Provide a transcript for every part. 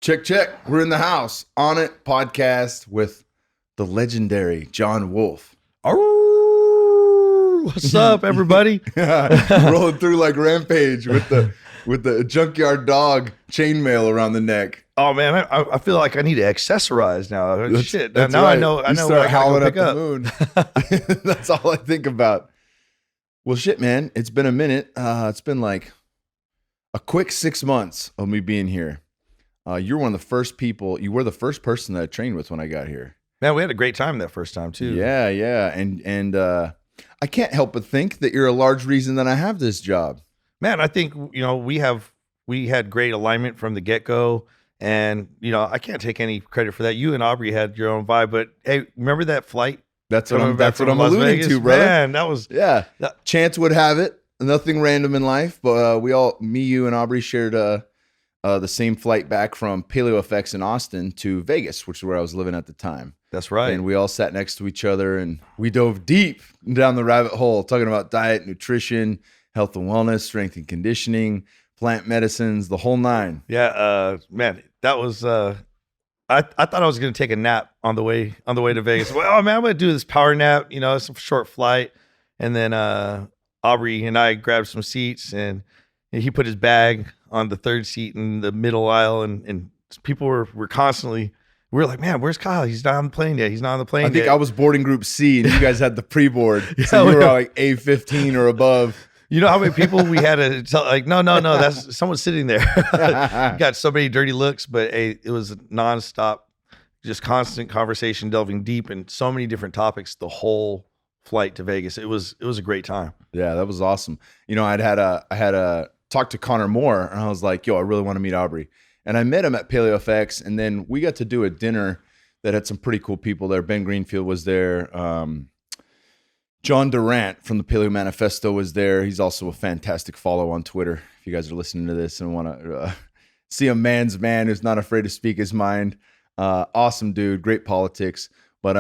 Check, check. We're in the house. Onnit podcast with the legendary John Wolf. Oh, what's up, everybody? Rolling through like Rampage with the junkyard dog chainmail around the neck. Oh man, I feel like I need to accessorize now. Shit, That's now right. I know. You I know. start Where I howling gotta at go the pick up. moon. That's all I think about. Well, shit, man. It's been a minute. It's been like a quick 6 months of me being here. You're one of the first people. You were the first person that I trained with when I got here. Man, we had a great time that first time too. Yeah, and I can't help but think that you're a large reason that I have this job. Man, I think we had great alignment from the get go, and I can't take any credit for that. You and Aubrey had your own vibe, but hey, remember that flight? That's what I'm Las alluding Vegas? to, brother. Man, that was Chance would have it. Nothing random in life, but me, you, and Aubrey shared the same flight back from PaleoFX in Austin to Vegas, which is where I was living at the time. That's right. And we all sat next to each other and we dove deep down the rabbit hole, talking about diet, nutrition, health and wellness, strength and conditioning, plant medicines, the whole nine. Yeah, man, that was. I thought I was going to take a nap on the way to Vegas. Well, oh man, I'm going to do this power nap. It's a short flight, and then Aubrey and I grabbed some seats, and he put his bag on the third seat in the middle aisle, and people were constantly. We were like, man, where's Kyle? He's not on the plane yet. He's not on the plane yet. I think I was boarding group C, and you guys had the pre-board, so you were like A15 or above. You know how many people we had to tell, like, no, that's someone sitting there. Got so many dirty looks, but it was nonstop, just constant conversation, delving deep in so many different topics the whole flight to Vegas. It was a great time. Yeah, that was awesome. I had a talk to Connor Moore, and I was like, yo, I really want to meet Aubrey. And I met him at PaleoFX, and then we got to do a dinner that had some pretty cool people there. Ben Greenfield was there. John Durant from the Paleo Manifesto was there. He's also a fantastic follow on Twitter. If you guys are listening to this and want to see a man's man who's not afraid to speak his mind. Awesome dude, great politics. But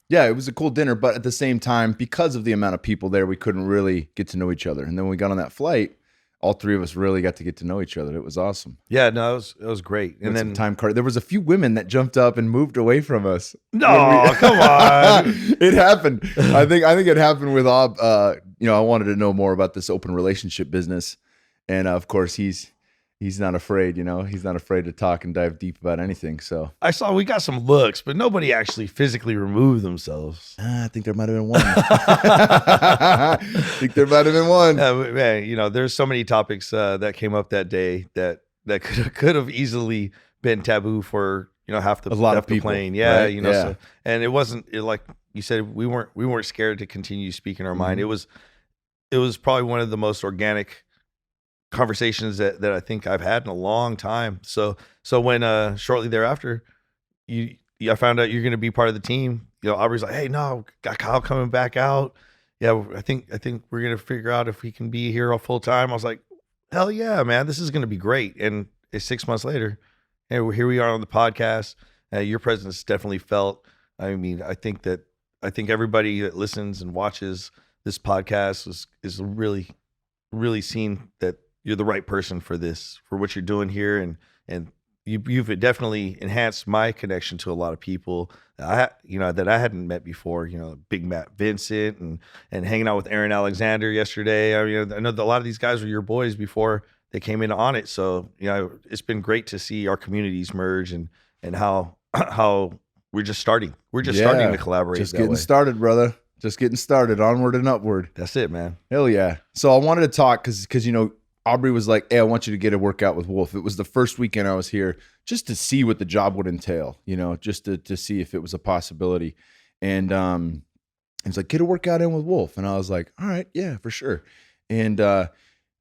yeah, it was a cool dinner. But at the same time, because of the amount of people there, we couldn't really get to know each other. And then when we got on that flight, all three of us really got to get to know each other. It was awesome. Yeah, no, it was great. And then time card. There was a few women that jumped up and moved away from us. No, come on. It happened. I think it happened with I wanted to know more about this open relationship business, and of course he's not afraid. He's not afraid to talk and dive deep about anything. So I saw we got some looks, but nobody actually physically removed themselves. I think there might have been one. Man, there's so many topics that came up that day that could have easily been taboo for half the people, plane. Yeah, right? So, and it wasn't like you said, we weren't scared to continue speaking our mind. It was probably one of the most organic conversations that I think I've had in a long time. So when shortly thereafter I found out you're going to be part of the team, Aubrey's like, hey, no, got Kyle coming back out. Yeah, I think we're going to figure out if he can be here all full time. I was like, hell yeah, man, this is going to be great. And it's 6 months later, and here we are on the podcast. Your presence definitely felt. I mean, I think everybody that listens and watches this podcast is really, really seeing that you're the right person for what you're doing here. And you've definitely enhanced my connection to a lot of people that I hadn't met before, Big Matt Vincent and hanging out with Aaron Alexander yesterday. I know that a lot of these guys were your boys before they came into Onnit. So, it's been great to see our communities merge and how we're just starting. We're just starting to collaborate. Just getting started, brother. Just getting started, onward and upward. That's it, man. Hell yeah. So I wanted to talk because Aubrey was like, hey, I want you to get a workout with Wolf. It was the first weekend I was here just to see what the job would entail, just to see if it was a possibility. And it's like, get a workout in with Wolf. And I was like, all right, yeah, for sure. And the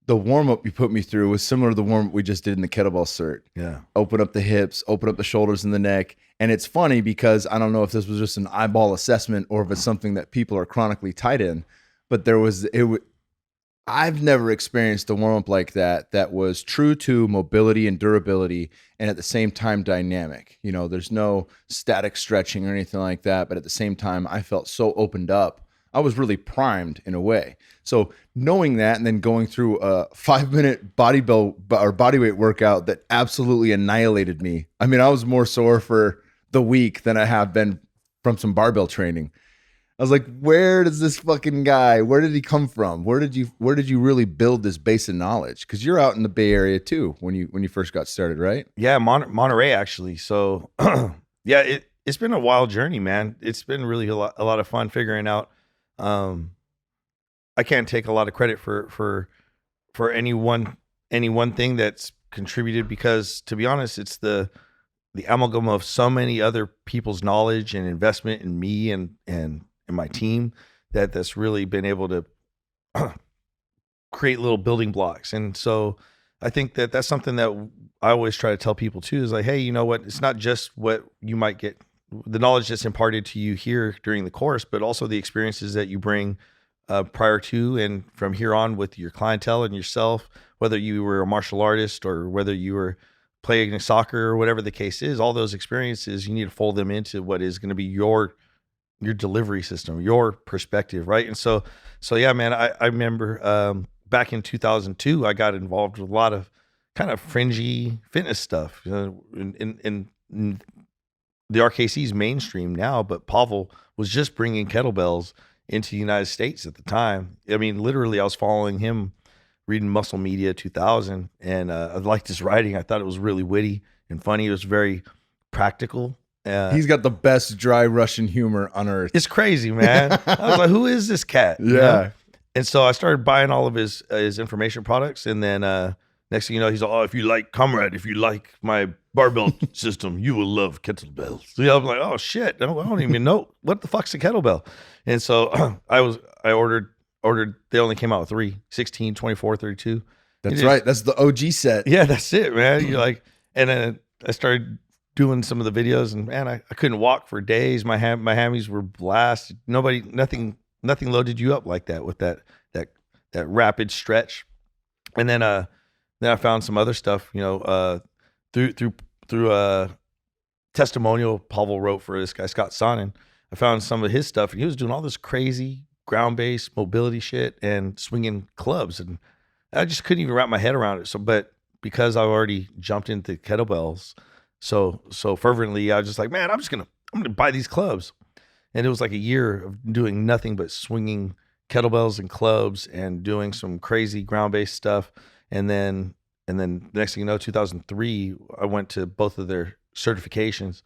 warm-up you put me through was similar to the warm-up we just did in the kettlebell cert. Yeah. Open up the hips, open up the shoulders and the neck. And it's funny because I don't know if this was just an eyeball assessment or if it's something that people are chronically tight in, but I've never experienced a warm-up like that was true to mobility and durability and at the same time dynamic. There's no static stretching or anything like that, but at the same time, I felt so opened up I was really primed in a way. So knowing that and then going through a 5-minute bodyweight workout that absolutely annihilated me. I mean, I was more sore for the week than I have been from some barbell training. I was like, where does this fucking guy, where did he come from? Where did you really build this base of knowledge? Because you're out in the Bay Area too when you first got started, right? Yeah, Monterey actually. So yeah, it's been a wild journey, man. It's been really a lot of fun figuring out. I can't take a lot of credit for any one thing that's contributed, because to be honest, it's the amalgam of so many other people's knowledge and investment in me and my team that's really been able to create little building blocks. And so I think that's something that I always try to tell people too, is like, hey, you know what? It's not just what you might get, the knowledge that's imparted to you here during the course, but also the experiences that you bring prior to and from here on with your clientele and yourself, whether you were a martial artist or whether you were playing soccer or whatever the case is. All those experiences, you need to fold them into what is going to be your delivery system, your perspective, right? And so yeah, man, I remember back in 2002, I got involved with a lot of kind of fringy fitness stuff. In the RKC's mainstream now, but Pavel was just bringing kettlebells into the United States at the time. I mean, literally, I was following him, reading Muscle Media 2000, and I liked his writing. I thought it was really witty and funny. It was very practical. He's got the best dry Russian humor on earth. It's crazy, man. I was like, who is this cat? Yeah. You know? And so I started buying all of his information products. And then next thing you know, he's like, oh, if you like my barbell system, you will love kettlebells. So I'm like, oh shit, I don't even know what the fuck's a kettlebell. And so I ordered, they only came out with 3, 16, 24, 32. That's right. That's the OG set. Yeah, that's it, man. You're like, and then I started doing some of the videos, and man, I couldn't walk for days. My hammies were blasted. Nothing loaded you up like that with that rapid stretch. And then I found some other stuff, you know, through a testimonial Pavel wrote for this guy Scott Sonnen. I found some of his stuff, and he was doing all this crazy ground-based mobility shit and swinging clubs, and I just couldn't even wrap my head around it. So, but because I already jumped into kettlebells so fervently, I was just like, man, I'm gonna buy these clubs. And it was like a year of doing nothing but swinging kettlebells and clubs and doing some crazy ground-based stuff. And then next thing you know, 2003, I went to both of their certifications,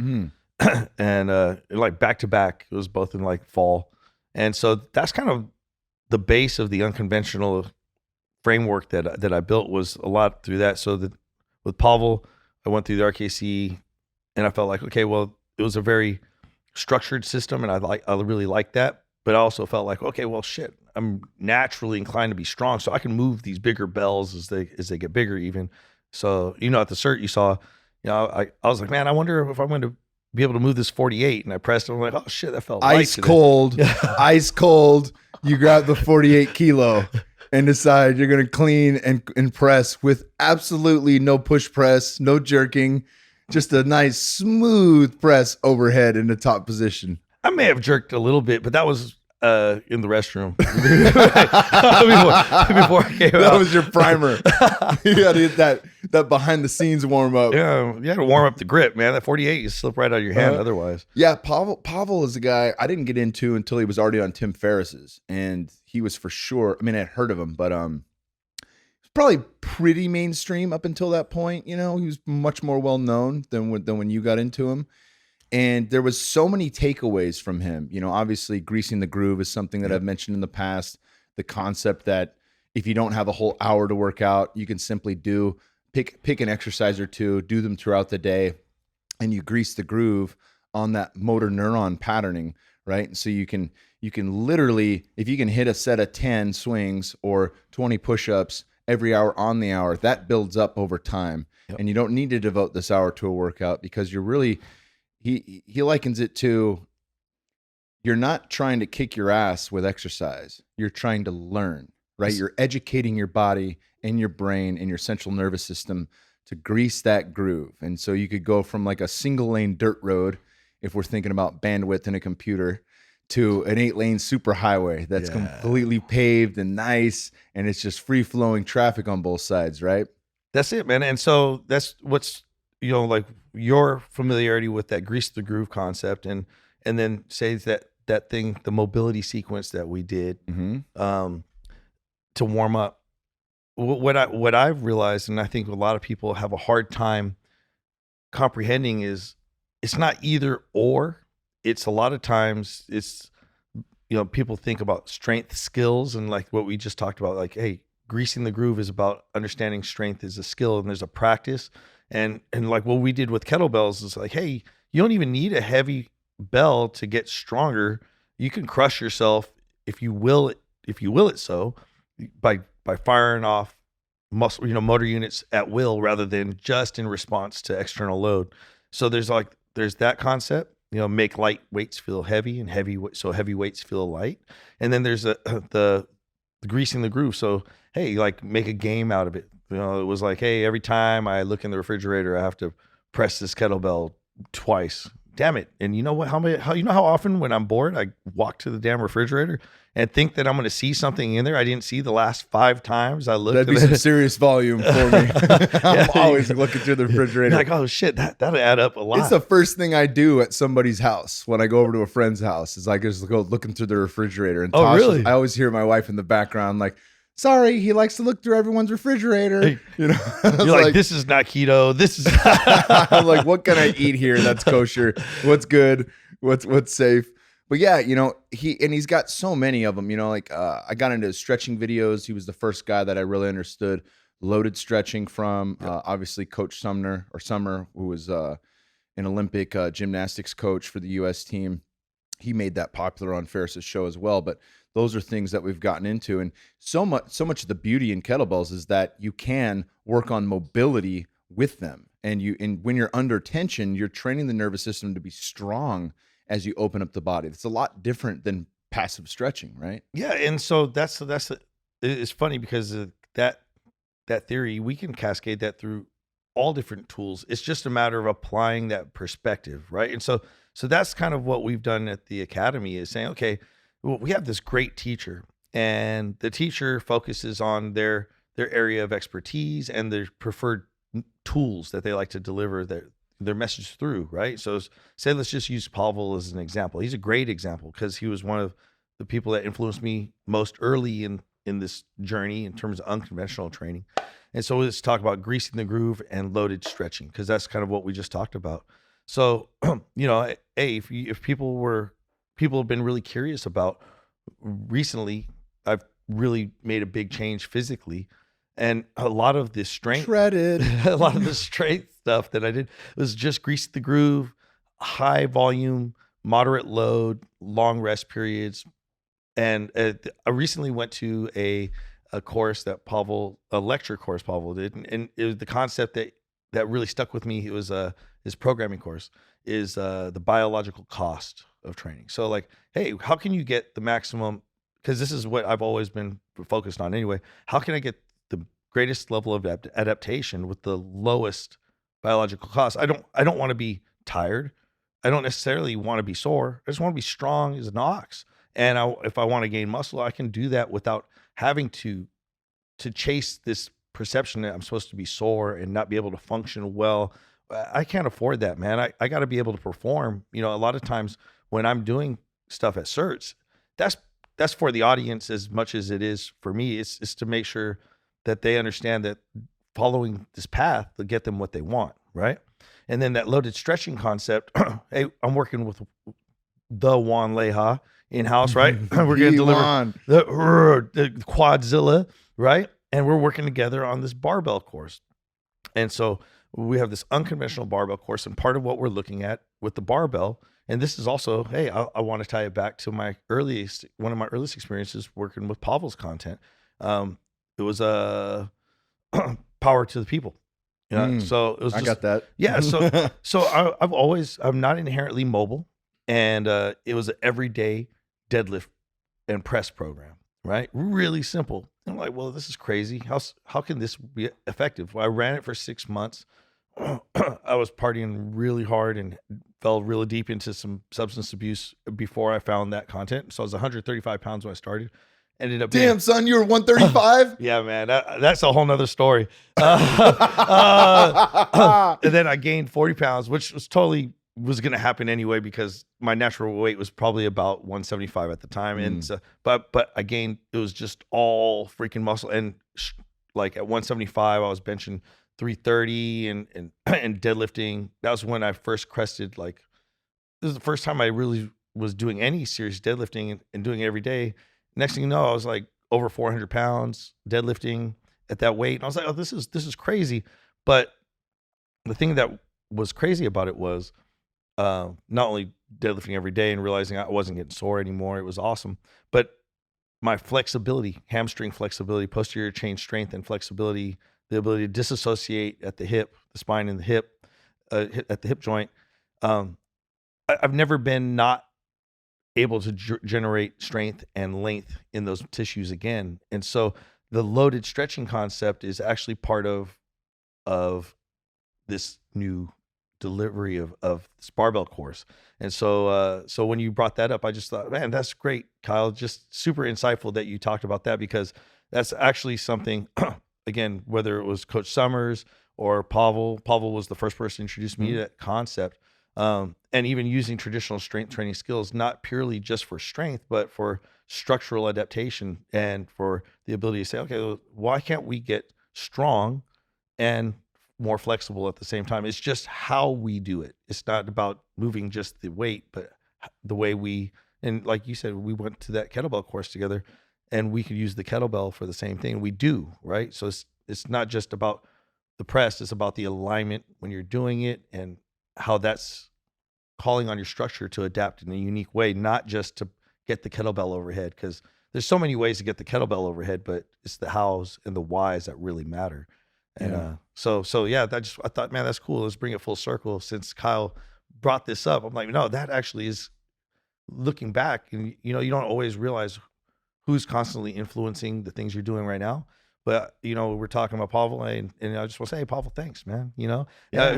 and like back to back. It was both in like fall, and so that's kind of the base of the unconventional framework that I built, was a lot through that. So that with Pavel, I went through the RKC, and I felt like, okay, well, it was a very structured system, and I really liked that. But I also felt like, okay, well, shit, I'm naturally inclined to be strong, so I can move these bigger bells as they get bigger even. So, you know, at the cert you saw, you know, I was like, man, I wonder if I'm going to be able to move this 48, and I pressed it. I'm like, oh shit, that felt ice cold, ice cold. You grab the 48 kilo and decide you're going to clean and press with absolutely no push press, no jerking, just a nice smooth press overhead in the top position. I may have jerked a little bit, but that was in the restroom before I came out. That was your primer. You got to hit that behind the scenes warm up. Yeah, you got to warm up the grip, man. That 48, you slip right out of your hand otherwise. Yeah, Pavel is a guy I didn't get into until he was already on Tim Ferriss's, and he was for sure. I mean, I had heard of him, but probably pretty mainstream up until that point. You know, he was much more well known than when you got into him. And there was so many takeaways from him. You know, obviously greasing the groove is something that I've mentioned in the past. The concept that if you don't have a whole hour to work out, you can simply pick an exercise or two, do them throughout the day, and you grease the groove on that motor neuron patterning, right? And so you can literally, if you can hit a set of 10 swings or 20 push-ups every hour on the hour, that builds up over time. Yep. And you don't need to devote this hour to a workout, because you're really, he likens it to, you're not trying to kick your ass with exercise. You're trying to learn, right? You're educating your body and your brain and your central nervous system to grease that groove. And so you could go from like a single lane dirt road, if we're thinking about bandwidth in a computer, to an 8-lane super highway that's completely paved and nice, and it's just free flowing traffic on both sides, right? That's it, man. And so that's what's, like your familiarity with that grease the groove concept, and then say that thing, the mobility sequence that we did to warm up. What I've realized, and I think a lot of people have a hard time comprehending, is it's not either or. It's a lot of times it's, people think about strength skills, and like what we just talked about, like, hey, greasing the groove is about understanding strength is a skill and there's a practice. And like what we did with kettlebells is like, hey, you don't even need a heavy bell to get stronger. You can crush yourself if you will it so, by firing off muscle, motor units at will, rather than just in response to external load. So there's that concept, make light weights feel heavy, and heavy weights feel light. And then there's the greasing the groove. So, hey, like, make a game out of it. It was like, hey, every time I look in the refrigerator, I have to press this kettlebell twice. Damn it. And you know what? How often when I'm bored, I walk to the damn refrigerator and think that I'm going to see something in there I didn't see the last 5 times I looked. That'd be some serious volume for me. I'm always looking through the refrigerator. Like, oh shit, that'll add up a lot. It's the first thing I do at somebody's house when I go over to a friend's house. Is like, just go looking through the refrigerator. And really? I always hear my wife in the background like, sorry, he likes to look through everyone's refrigerator. Hey, you're like, this is not keto. This is I'm like, what can I eat here that's kosher? What's good? What's safe? But yeah, he's got so many of them. I got into his stretching videos. He was the first guy that I really understood loaded stretching from. Obviously, Coach Summer, who was an Olympic gymnastics coach for the U.S. team. He made that popular on Ferris's show as well. But those are things that we've gotten into. And so much of the beauty in kettlebells is that you can work on mobility with them. And when you're under tension, you're training the nervous system to be strong as you open up the body. It's a lot different than passive stretching, right? Yeah. And so it's funny because that theory, we can cascade that through all different tools. It's just a matter of applying that perspective, right? And so that's kind of what we've done at the Academy, is saying, okay, well, we have this great teacher, and the teacher focuses on their area of expertise and their preferred tools that they like to deliver their message through, right? So say, let's just use Pavel as an example. He's a great example because he was one of the people that influenced me most early in this journey in terms of unconventional training. And so let's talk about greasing the groove and loaded stretching, because that's kind of what we just talked about. So, if people have been really curious about, recently, I've really made a big change physically, and a lot of this strength, a lot of the strength stuff that I did was just grease the groove, high volume, moderate load, long rest periods. And I recently went to a course that a lecture course Pavel did, and it was the concept that really stuck with me. It was his programming course, is the biological cost of training. So like, hey, how can you get the maximum? Because this is what I've always been focused on anyway. How can I get the greatest level of adaptation with the lowest biological cost? I don't want to be tired. I don't necessarily want to be sore. I just want to be strong as an ox. And if I want to gain muscle, I can do that without having to chase this perception that I'm supposed to be sore and not be able to function well. I can't afford that, man. I got to be able to perform. A lot of times when I'm doing stuff at certs, that's for the audience as much as it is for me. It's to make sure that they understand that following this path will get them what they want, right? And then that loaded stretching concept. Hey, I'm working with the Juan Leja in-house, right? We're going to deliver the Quadzilla, right? And we're working together on this barbell course. And so we have this unconventional barbell course, and part of what we're looking at with the barbell, and this is also, hey, I want to tie it back to one of my earliest experiences working with Pavel's content. It was power to the people. So it was I got that. Yeah. So I'm not inherently mobile, and it was an everyday deadlift and press program, right? Really simple. I'm like, well, this is crazy. How can this be effective? Well, I ran it for 6 months. I was partying really hard and fell really deep into some substance abuse before I found that content. So I was 135 pounds when I started. Ended up Damn, son, you were 135. yeah, man, that's a whole nother story. And then I gained 40 pounds, which was going to happen anyway because my natural weight was probably about 175 at the time. And so, but I gained, it was just all freaking muscle. And like at 175, I was benching 330 and deadlifting. That was when I first crested. Like, this is the first time I really was doing any serious deadlifting and doing it every day. Next thing you know, I was like over 400 pounds deadlifting at that weight. And I was like, oh, this is crazy. But the thing that was crazy about it was not only deadlifting every day and realizing I wasn't getting sore anymore. It was awesome. But my flexibility, hamstring flexibility, posterior chain strength and flexibility, the ability to disassociate at the hip, the spine and the hip, at the hip joint. I've never been not able to generate strength and length in those tissues again. And so the loaded stretching concept is actually part of this new delivery of this barbell course. And so when you brought that up, I just thought, man, that's great, Kyle. Just super insightful that you talked about that, because that's actually something, again, whether it was Coach Summers or Pavel was the first person to introduce me to that concept. And even using traditional strength training skills, not purely just for strength, but for structural adaptation and for the ability to say, okay, well, why can't we get strong and more flexible at the same time? It's just how we do it. It's not about moving just the weight, but the way we, and like you said, we went to that kettlebell course together and we could use the kettlebell for the same thing. We do, right? So it's not just about the press, it's about the alignment when you're doing it and how that's calling on your structure to adapt in a unique way, not just to get the kettlebell overhead, because there's so many ways to get the kettlebell overhead, but it's the hows and the whys that really matter. And so yeah, I thought, man, that's cool. Let's bring it full circle. Since Kyle brought this up, I'm like, no, that actually is, looking back, and you don't always realize who's constantly influencing the things you're doing right now. But, we're talking about Pavel, and I just want to say, hey, Pavel, thanks, man.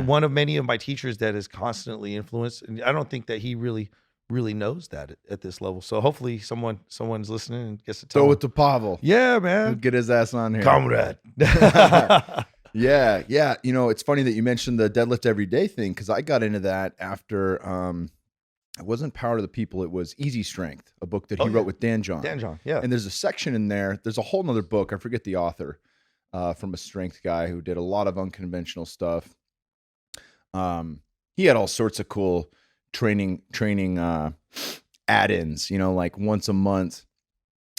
One of many of my teachers that is constantly influenced, and I don't think that he really knows that at this level. So hopefully someone's listening and gets to tell Throw him. it to Pavel. Yeah, man. Get his ass on here. Comrade. Yeah. It's funny that you mentioned the deadlift every day thing, because I got into that after it wasn't Power to the People, it was Easy Strength, a book that he wrote with Dan John. Yeah. And there's a section in there, there's a whole nother book, I forget the author, from a strength guy who did a lot of unconventional stuff. He had all sorts of cool training add-ins, like once a month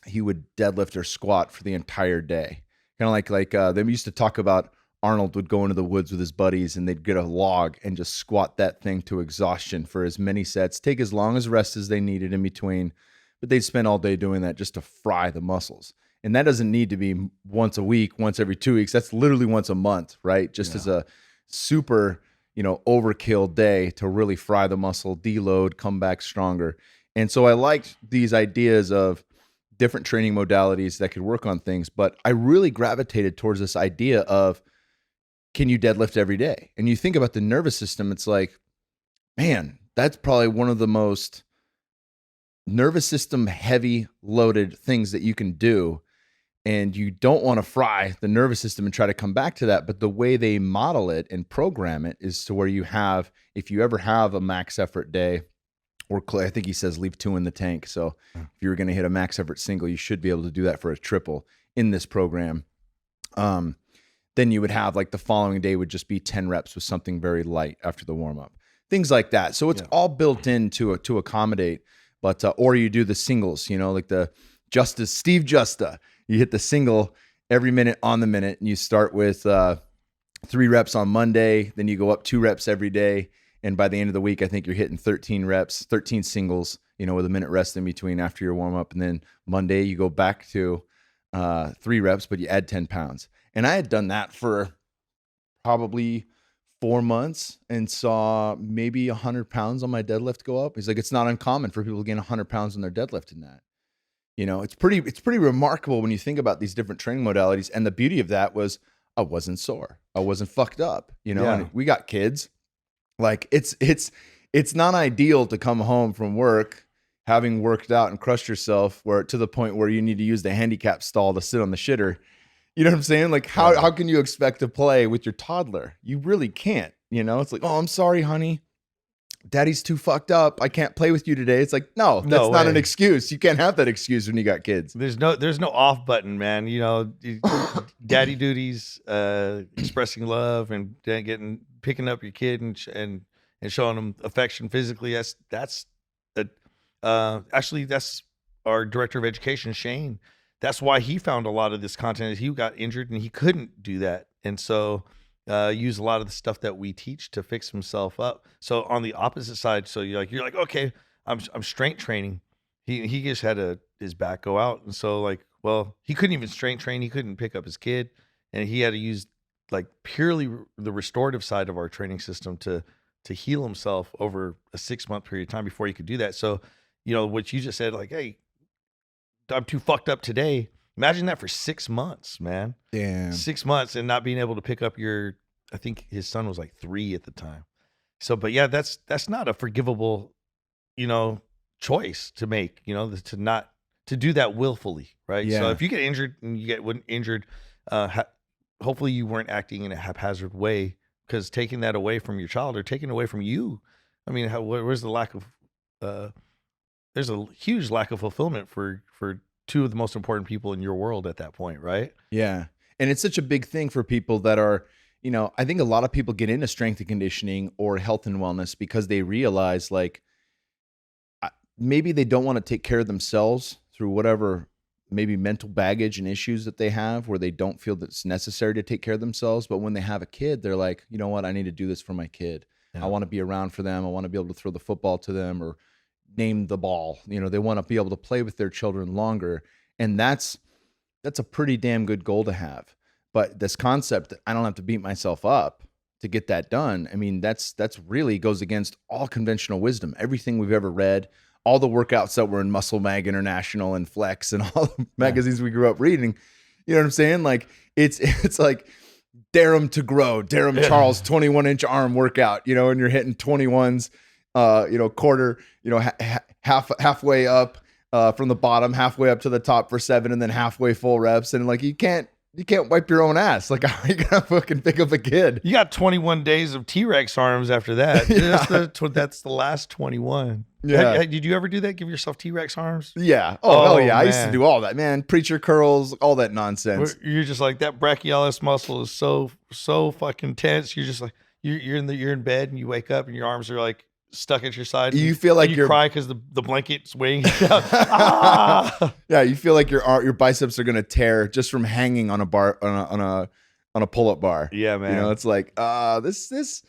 he would deadlift or squat for the entire day. Kind of like they used to talk about Arnold would go into the woods with his buddies and they'd get a log and just squat that thing to exhaustion for as many sets, take as long as rest as they needed in between, but they'd spend all day doing that just to fry the muscles. And that doesn't need to be once a week, once every 2 weeks. That's literally once a month, right? Just as a super, overkill day to really fry the muscle, deload, come back stronger. And so I liked these ideas of different training modalities that could work on things, but I really gravitated towards this idea of, can you deadlift every day? And you think about the nervous system, it's like, man, that's probably one of the most nervous system heavy loaded things that you can do. And you don't want to fry the nervous system and try to come back to that. But the way they model it and program it is to where you have, if you ever have a max effort day, or I think he says leave 2 in the tank. So if you're going to hit a max effort single, you should be able to do that for a triple in this program. Then you would have like the following day would just be 10 reps with something very light after the warm up, things like that. So it's all built in to accommodate, but, or you do the singles, like the Steve Justa, you hit the single every minute on the minute, and you start with 3 reps on Monday, then you go up 2 reps every day. And by the end of the week, I think you're hitting 13 reps, 13 singles, with a minute rest in between after your warm up. And then Monday you go back to 3 reps, but you add 10 pounds. And I had done that for probably 4 months and saw maybe 100 pounds on my deadlift go up. He's like, it's not uncommon for people to gain 100 pounds on their deadlift in that. It's pretty remarkable when you think about these different training modalities. And the beauty of that was I wasn't sore. I wasn't fucked up, And we got kids. Like it's it's not ideal to come home from work having worked out and crushed yourself where to the point where you need to use the handicap stall to sit on the shitter. You know what I'm saying? Like how can you expect to play with your toddler? You really can't, you know? It's like, "Oh, I'm sorry, honey. Daddy's too fucked up. I can't play with you today." It's like, no, that's not an excuse. You can't have that excuse when you got kids. There's no off button, man. You know, daddy duties, expressing love and picking up your kid and showing them affection physically. That's actually that's our director of education, Shane. That's why he found a lot of this content. He got injured and he couldn't do that, and so use a lot of the stuff that we teach to fix himself up. So on the opposite side, so you're like, okay, I'm strength training. He just had his back go out, and so like, well, he couldn't even strength train. He couldn't pick up his kid, and he had to use like purely the restorative side of our training system to heal himself over a 6-month period of time before he could do that. So, you know, what you just said, like, hey, I'm too fucked up today. Imagine that for 6 months, man. Damn. 6 months and not being able to pick up I think his son was like 3 at the time. So, but yeah, that's not a forgivable, you know, choice to make, you know, to do that willfully, right? Yeah. So if you get injured and you get injured, hopefully you weren't acting in a haphazard way, because taking that away from your child or taking away from you, I mean, where's the lack of, there's a huge lack of fulfillment for two of the most important people in your world at that point, right? Yeah. And it's such a big thing for people that are, you know, I think a lot of people get into strength and conditioning or health and wellness because they realize like maybe they don't want to take care of themselves through whatever maybe mental baggage and issues that they have where they don't feel that it's necessary to take care of themselves. But when they have a kid, they're like, you know what, I need to do this for my kid. Yeah. I want to be around for them. I want to be able to throw the football to them or name the ball. You know, they want to be able to play with their children longer. And that's a pretty damn good goal to have. But this concept that I don't have to beat myself up to get that done, I mean, that's really goes against all conventional wisdom. Everything we've ever read, all the workouts that were in Muscle Mag International and Flex and all the magazines we grew up reading, you know what I'm saying? Like it's like dare them to grow, Darren Charles 21-inch arm workout, you know, and you're hitting 21s, you know, quarter, you know, halfway up from the bottom, halfway up to the top for 7, and then halfway full reps. And like, you can't wipe your own ass. Like, how are you gonna fucking pick up a kid? You got 21 days of T-Rex arms after that. Yeah. That's the last 21. Yeah. Did you ever do that? Give yourself T-Rex arms? Yeah. Oh hell yeah. Man. I used to do all that, man. Preacher curls, all that nonsense. You're just like, that brachialis muscle is so fucking tense. You're just like, you're in bed and you wake up and your arms are like stuck at your side. You feel like you cry because the blanket's weighing you down. Ah! Yeah, you feel like your biceps are gonna tear just from hanging on a bar on a pull-up bar. Yeah, man. You know, it's like this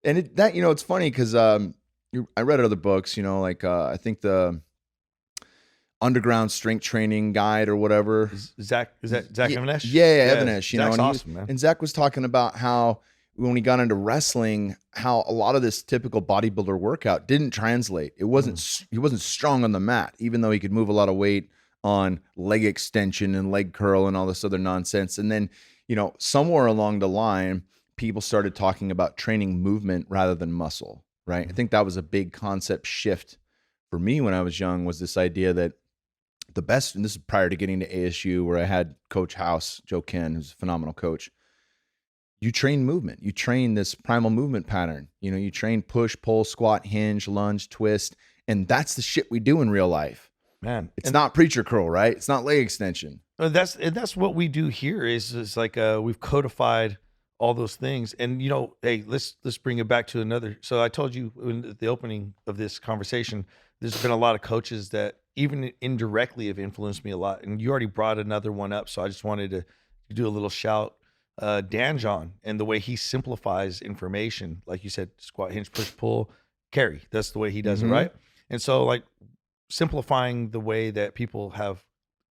and that, you know, it's funny because I read other books, you know, like I think the Underground Strength Training Guide or whatever. Zach Evanesh? Yeah, Evanesh. You Zach's know, awesome, man. And Zach was talking about how when he got into wrestling, how a lot of this typical bodybuilder workout didn't translate. It wasn't he wasn't strong on the mat, even though he could move a lot of weight on leg extension and leg curl and all this other nonsense. And then, you know, somewhere along the line, people started talking about training movement rather than muscle, right? I think that was a big concept shift for me when I was young, was this idea that the best, and this is prior to getting to ASU, where I had Coach House, Joe Ken, who's a phenomenal coach. You train movement. You train this primal movement pattern. You know, you train push, pull, squat, hinge, lunge, twist. And that's the shit we do in real life. Man, it's not preacher curl, right? It's not leg extension. That's what we do here is like we've codified all those things. And, you know, hey, let's bring it back to another. So I told you in the opening of this conversation, there's been a lot of coaches that even indirectly have influenced me a lot. And you already brought another one up. So I just wanted to do a little shout. Dan John, and the way he simplifies information, like you said, squat, hinge, push, pull, carry. That's the way he does it, right? And so, like, simplifying the way that people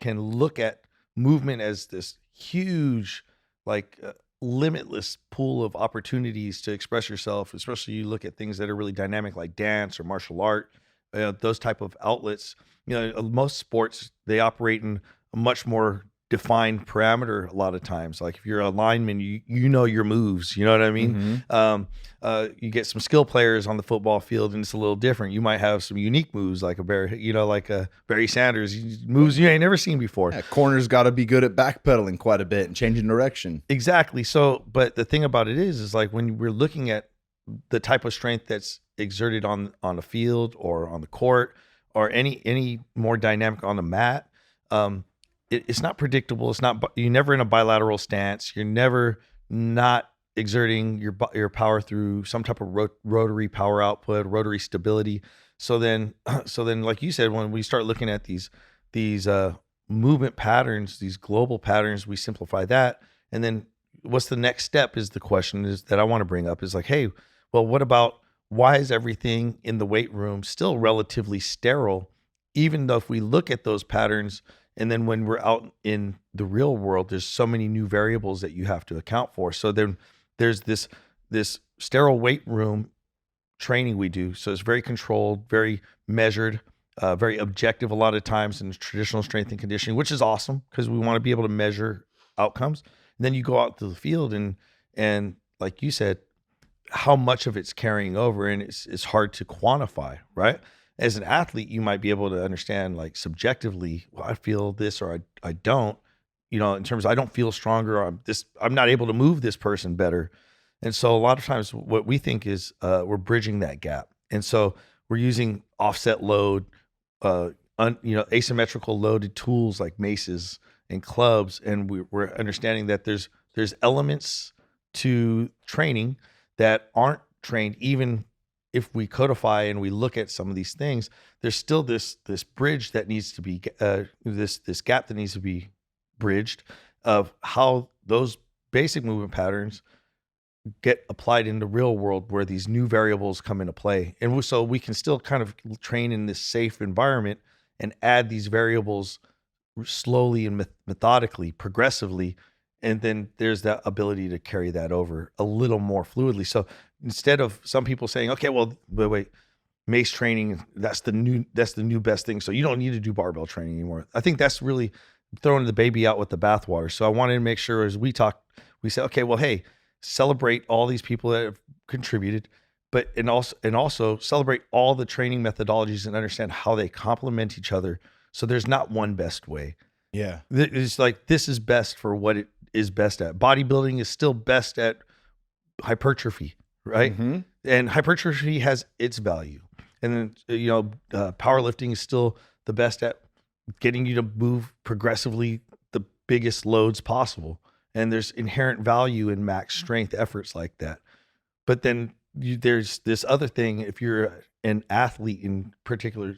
can look at movement as this huge, like, limitless pool of opportunities to express yourself. Especially you look at things that are really dynamic, like dance or martial art, those type of outlets. You know, most sports, they operate in a much more defined parameter a lot of times. Like if you're a lineman, you know your moves. You know what I mean? You get some skill players on the football field, and it's a little different. You might have some unique moves, like like a Barry Sanders moves you ain't never seen before. Yeah, corners got to be good at backpedaling quite a bit and changing direction. Exactly. So, but the thing about it is like when we're looking at the type of strength that's exerted on the field or on the court or any more dynamic on the mat, it's not predictable. It's not, you're never in a bilateral stance. You're never not exerting your power through some type of rotary power output, rotary stability. So then, like you said, when we start looking at these movement patterns, these global patterns, we simplify that. And then what's the next step is the question is that I want to bring up is like, hey, well, what about why is everything in the weight room still relatively sterile, even though if we look at those patterns, and then when we're out in the real world, there's so many new variables that you have to account for. So then there's this sterile weight room training we do. So it's very controlled, very measured, very objective a lot of times in traditional strength and conditioning, which is awesome because we want to be able to measure outcomes. And then you go out to the field and like you said, how much of it's carrying over, and it's hard to quantify, right? As an athlete, you might be able to understand like subjectively, well, I feel this or I don't, in terms of I don't feel stronger, or I'm not able to move this person better. And so a lot of times what we think is we're bridging that gap. And so we're using offset load, asymmetrical loaded tools like maces and clubs. And we're understanding that there's elements to training that aren't trained. Even if we codify and we look at some of these things, there's still this bridge that needs to be, this gap that needs to be bridged of how those basic movement patterns get applied in the real world where these new variables come into play. And so we can still kind of train in this safe environment and add these variables slowly and methodically, progressively. And then there's that ability to carry that over a little more fluidly. So instead of some people saying, okay, well, wait, mace training, that's the new best thing. So you don't need to do barbell training anymore. I think that's really throwing the baby out with the bathwater. So I wanted to make sure as we talk, we say, okay, well, hey, celebrate all these people that have contributed, but and also celebrate all the training methodologies and understand how they complement each other. So there's not one best way. Yeah. It's like, this is best for what it is best at. Bodybuilding is still best at hypertrophy, right? Mm-hmm. And hypertrophy has its value. And then, powerlifting is still the best at getting you to move progressively the biggest loads possible. And there's inherent value in max strength efforts like that. But then there's this other thing, if you're an athlete in particularly,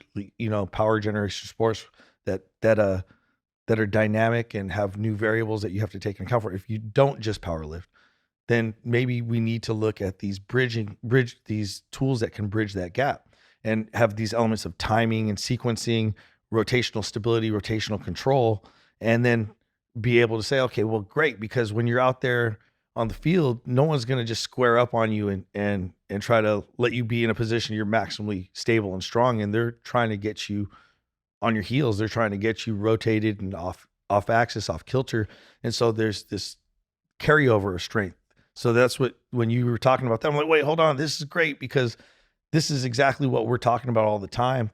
power generation sports that are dynamic and have new variables that you have to take into account for. If you don't just power lift, then maybe we need to look at these these tools that can bridge that gap and have these elements of timing and sequencing, rotational stability, rotational control, and then be able to say, okay, well, great, because when you're out there on the field, no one's going to just square up on you and try to let you be in a position you're maximally stable and strong. And they're trying to get you on your heels. They're trying to get you rotated and off axis, off kilter. And so there's this carryover of strength. So that's what, when you were talking about that, I'm like, wait, hold on. This is great because this is exactly what we're talking about all the time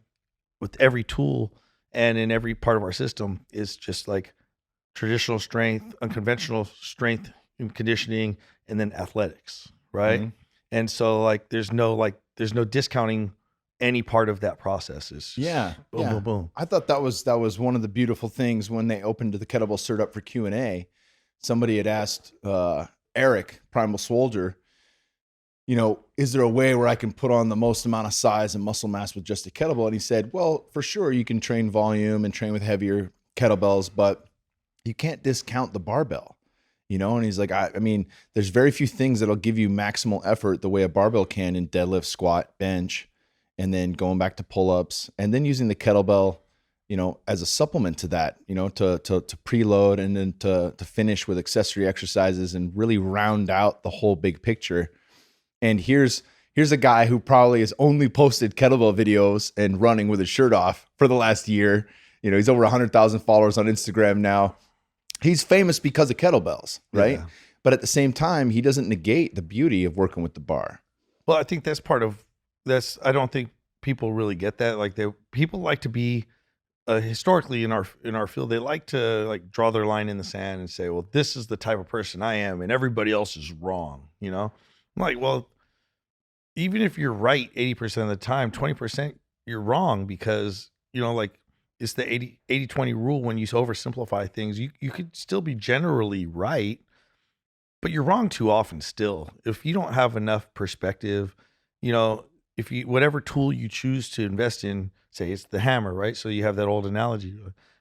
with every tool and in every part of our system is just like traditional strength, unconventional strength and conditioning, and then athletics. Right. Mm-hmm. And so like, there's no discounting any part of that process. Is boom, boom, boom. I thought that was one of the beautiful things when they opened the kettlebell cert up for Q&A. Somebody had asked Eric, Primal Soldier, is there a way where I can put on the most amount of size and muscle mass with just a kettlebell? And he said, well, for sure you can train volume and train with heavier kettlebells, but you can't discount the barbell. And he's like, I mean, there's very few things that'll give you maximal effort the way a barbell can in deadlift, squat, bench, and then going back to pull-ups, and then using the kettlebell, as a supplement to that, to preload and then to finish with accessory exercises and really round out the whole big picture. And here's a guy who probably has only posted kettlebell videos and running with his shirt off for the last year. He's over 100,000 followers on Instagram now. He's famous because of kettlebells, right? Yeah. But at the same time, he doesn't negate the beauty of working with the bar. Well, I think that's part of that's. I don't think people really get that. Like people like to be historically in our field. They like to like draw their line in the sand and say, "Well, this is the type of person I am, and everybody else is wrong." You know, I'm like, well, even if you're right 80% of the time, 20% you're wrong because like it's the 80-20 rule. When you oversimplify things, you could still be generally right, but you're wrong too often still. If you don't have enough perspective, if you whatever tool you choose to invest in, say it's the hammer, right? So you have that old analogy,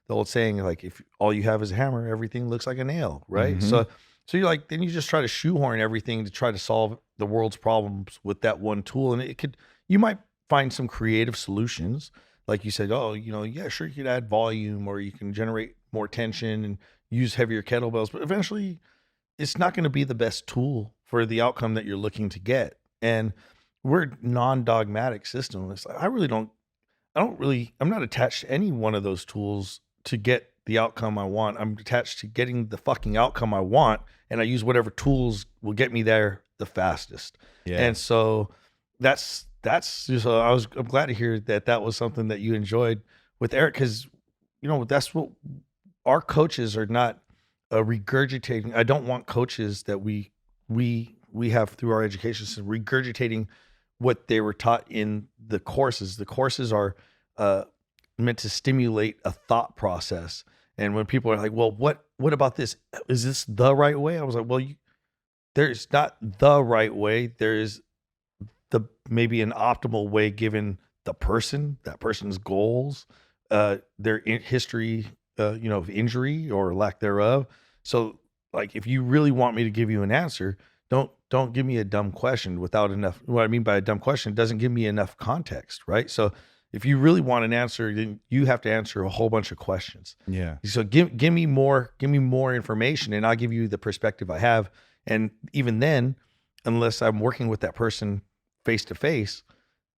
the old saying, like if all you have is a hammer, everything looks like a nail, right? Mhm. So you're like, then you just try to shoehorn everything to try to solve the world's problems with that one tool. And you might find some creative solutions. Like you said, oh, yeah, sure, you could add volume or you can generate more tension and use heavier kettlebells, but eventually it's not going to be the best tool for the outcome that you're looking to get. And we're a non-dogmatic system. It's like, I'm not attached to any one of those tools to get the outcome I want. I'm attached to getting the fucking outcome I want. And I use whatever tools will get me there the fastest. Yeah. And so that's just, I'm glad to hear that was something that you enjoyed with Eric. Cause that's what our coaches are not regurgitating. I don't want coaches that we have through our education system regurgitating what they were taught in the courses. The courses are meant to stimulate a thought process. And when people are like, well, what about this? Is this the right way? I was like, well, there's not the right way. There's maybe an optimal way given the person, that person's goals, their history, of injury or lack thereof. So like, if you really want me to give you an answer, don't give me a dumb question without enough. What I mean by a dumb question, it doesn't give me enough context, right? So if you really want an answer, then you have to answer a whole bunch of questions. Yeah. So give me more information and I'll give you the perspective I have. And even then, unless I'm working with that person face to face,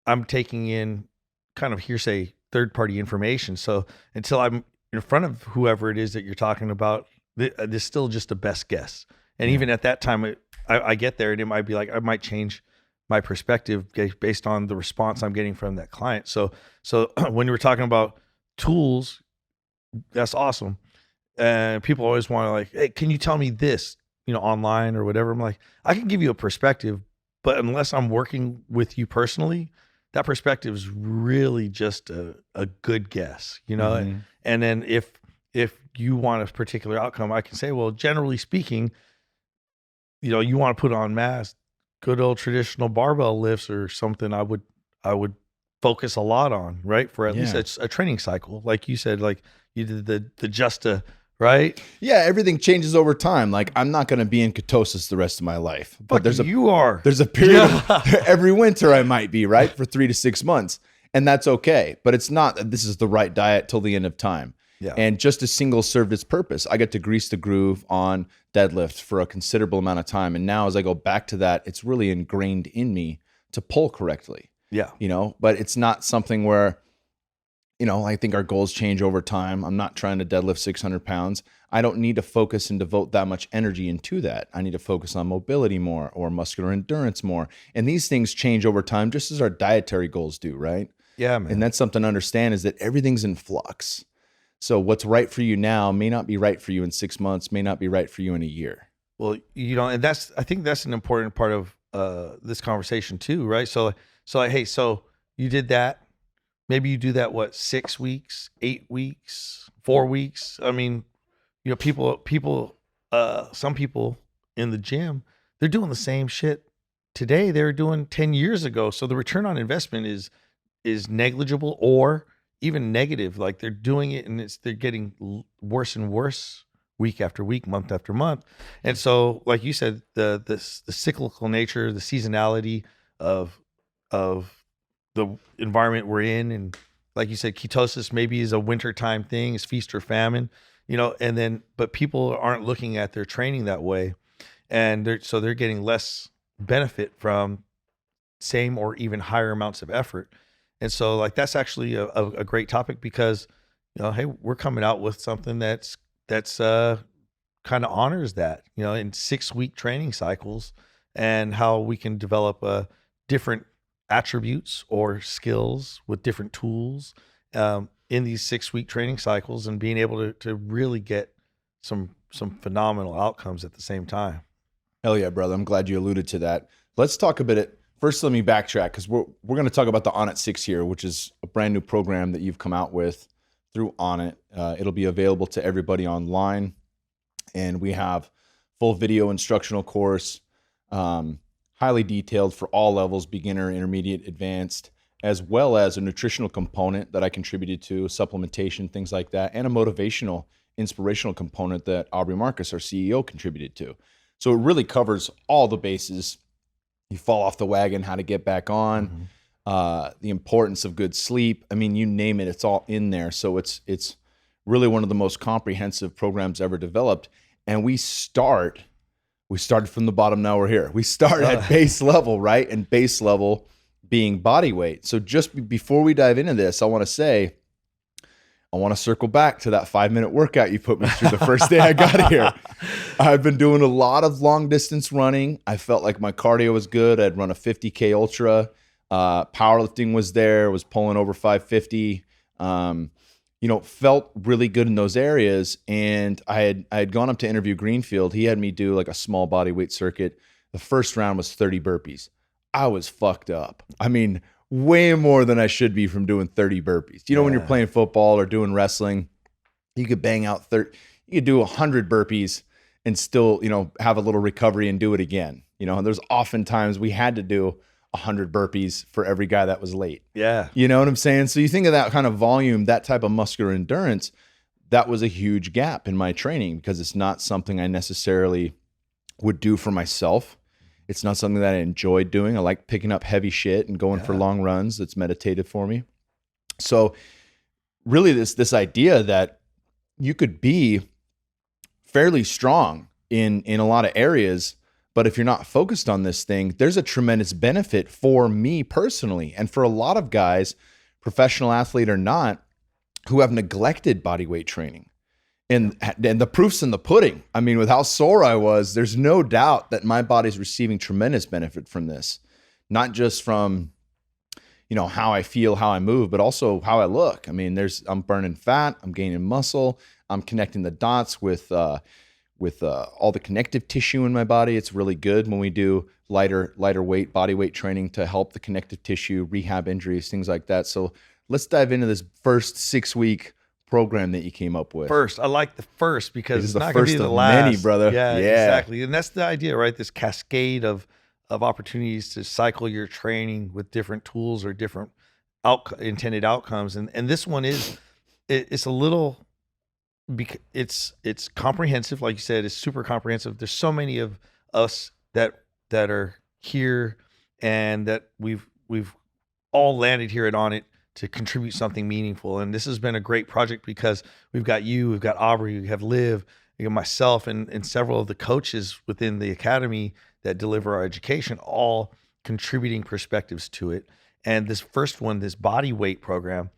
I'm taking in kind of hearsay third-party information. So until I'm in front of whoever it is that you're talking about, this is still just a best guess. And even at that time, I get there and it might be like, I might change my perspective based on the response I'm getting from that client. So when you were talking about tools, that's awesome. And people always want to like, hey, can you tell me this, online or whatever? I'm like, I can give you a perspective, but unless I'm working with you personally, that perspective is really just a good guess, Mm-hmm. And then if you want a particular outcome, I can say, well, generally speaking, you want to put on mass, good old traditional barbell lifts or something. I would focus a lot on, right? For at least a training cycle. Like you said, like you did the Justa, right? Yeah, everything changes over time. Like I'm not going to be in ketosis the rest of my life. But there's a period of, every winter I might be, right? For 3 to 6 months. And that's okay. But it's not that this is the right diet till the end of time. Yeah. And just a single served its purpose. I get to grease the groove on deadlift for a considerable amount of time. And now as I go back to that, it's really ingrained in me to pull correctly. Yeah. But it's not something where, I think our goals change over time. I'm not trying to deadlift 600 pounds. I don't need to focus and devote that much energy into that. I need to focus on mobility more or muscular endurance more. And these things change over time, just as our dietary goals do, right? Yeah, man. And that's something to understand is that everything's in flux. So what's right for you now may not be right for you in 6 months, may not be right for you in a year. Well, and I think that's an important part of this conversation too, right? So like, hey, so you did that. Maybe you do that, 6 weeks, 8 weeks, 4 weeks. I mean, people, some people in the gym, they're doing the same shit today they were doing 10 years ago. So the return on investment is negligible or even negative. Like they're doing it and they're getting worse and worse week after week, month after month. And so, like you said, the cyclical nature, the seasonality of the environment we're in, and like you said, ketosis maybe is a wintertime thing, it's feast or famine, but people aren't looking at their training that way, and they're getting less benefit from same or even higher amounts of effort. And so like that's actually a great topic because hey, we're coming out with something that's kind of honors that, in 6-week training cycles, and how we can develop different attributes or skills with different tools in these 6-week training cycles, and being able to really get some phenomenal outcomes at the same time. Hell yeah, brother. I'm glad you alluded to that. Let's talk a bit. First, let me backtrack, because we're going to talk about the Onnit 6 here, which is a brand new program that you've come out with through Onnit. It'll be available to everybody online, and we have full video instructional course, highly detailed for all levels, beginner, intermediate, advanced, as well as a nutritional component that I contributed to, supplementation, things like that, and a motivational, inspirational component that Aubrey Marcus, our CEO, contributed to. So it really covers all the bases. You fall off the wagon, how to get back on, the importance of good sleep. I mean, you name it, it's all in there. So it's really one of the most comprehensive programs ever developed. And we started from the bottom, now we're here. We start at base level, right? And base level being body weight. So just before we dive into this, I want to circle back to that 5-minute workout you put me through the first day I got here. I've been doing a lot of long distance running. I felt like my cardio was good. I'd run a 50K ultra. Powerlifting was there, was pulling over 550. Felt really good in those areas. And I had gone up to interview Greenfield. He had me do like a small body weight circuit. The first round was 30 burpees. I was fucked up. I mean, way more than I should be from doing 30 burpees. When you're playing football or doing wrestling, you could bang out 30, you could do 100 burpees and still, have a little recovery and do it again. There's often times we had to do 100 burpees for every guy that was late. Yeah. You know what I'm saying? So you think of that kind of volume, that type of muscular endurance, that was a huge gap in my training, because it's not something I necessarily would do for myself. It's not something that I enjoyed doing. I like picking up heavy shit and going for long runs. It's meditative for me. So really this idea that you could be fairly strong in a lot of areas, but if you're not focused on this thing, there's a tremendous benefit for me personally, and for a lot of guys, professional athlete or not, who have neglected body weight training. And the proof's in the pudding. I mean, with how sore I was, there's no doubt that my body's receiving tremendous benefit from this. Not just from, how I feel, how I move, but also how I look. I mean, I'm burning fat, I'm gaining muscle, I'm connecting the dots with all the connective tissue in my body. It's really good when we do lighter weight, body weight training to help the connective tissue, rehab injuries, things like that. So let's dive into this first 6-week program that you came up with. First, I like the first, because it's not going to be the last. Many, brother. Yeah, exactly. And that's the idea, right? This cascade of opportunities to cycle your training with different tools or different intended outcomes. And this one it's a little, it's comprehensive, like you said. It's super comprehensive. There's so many of us that are here, and that we've all landed here at Onnit to contribute something meaningful. And this has been a great project, because we've got you, we've got Aubrey, we have Liv, we have myself, and several of the coaches within the academy that deliver our education, all contributing perspectives to it. And this first one, this body weight program,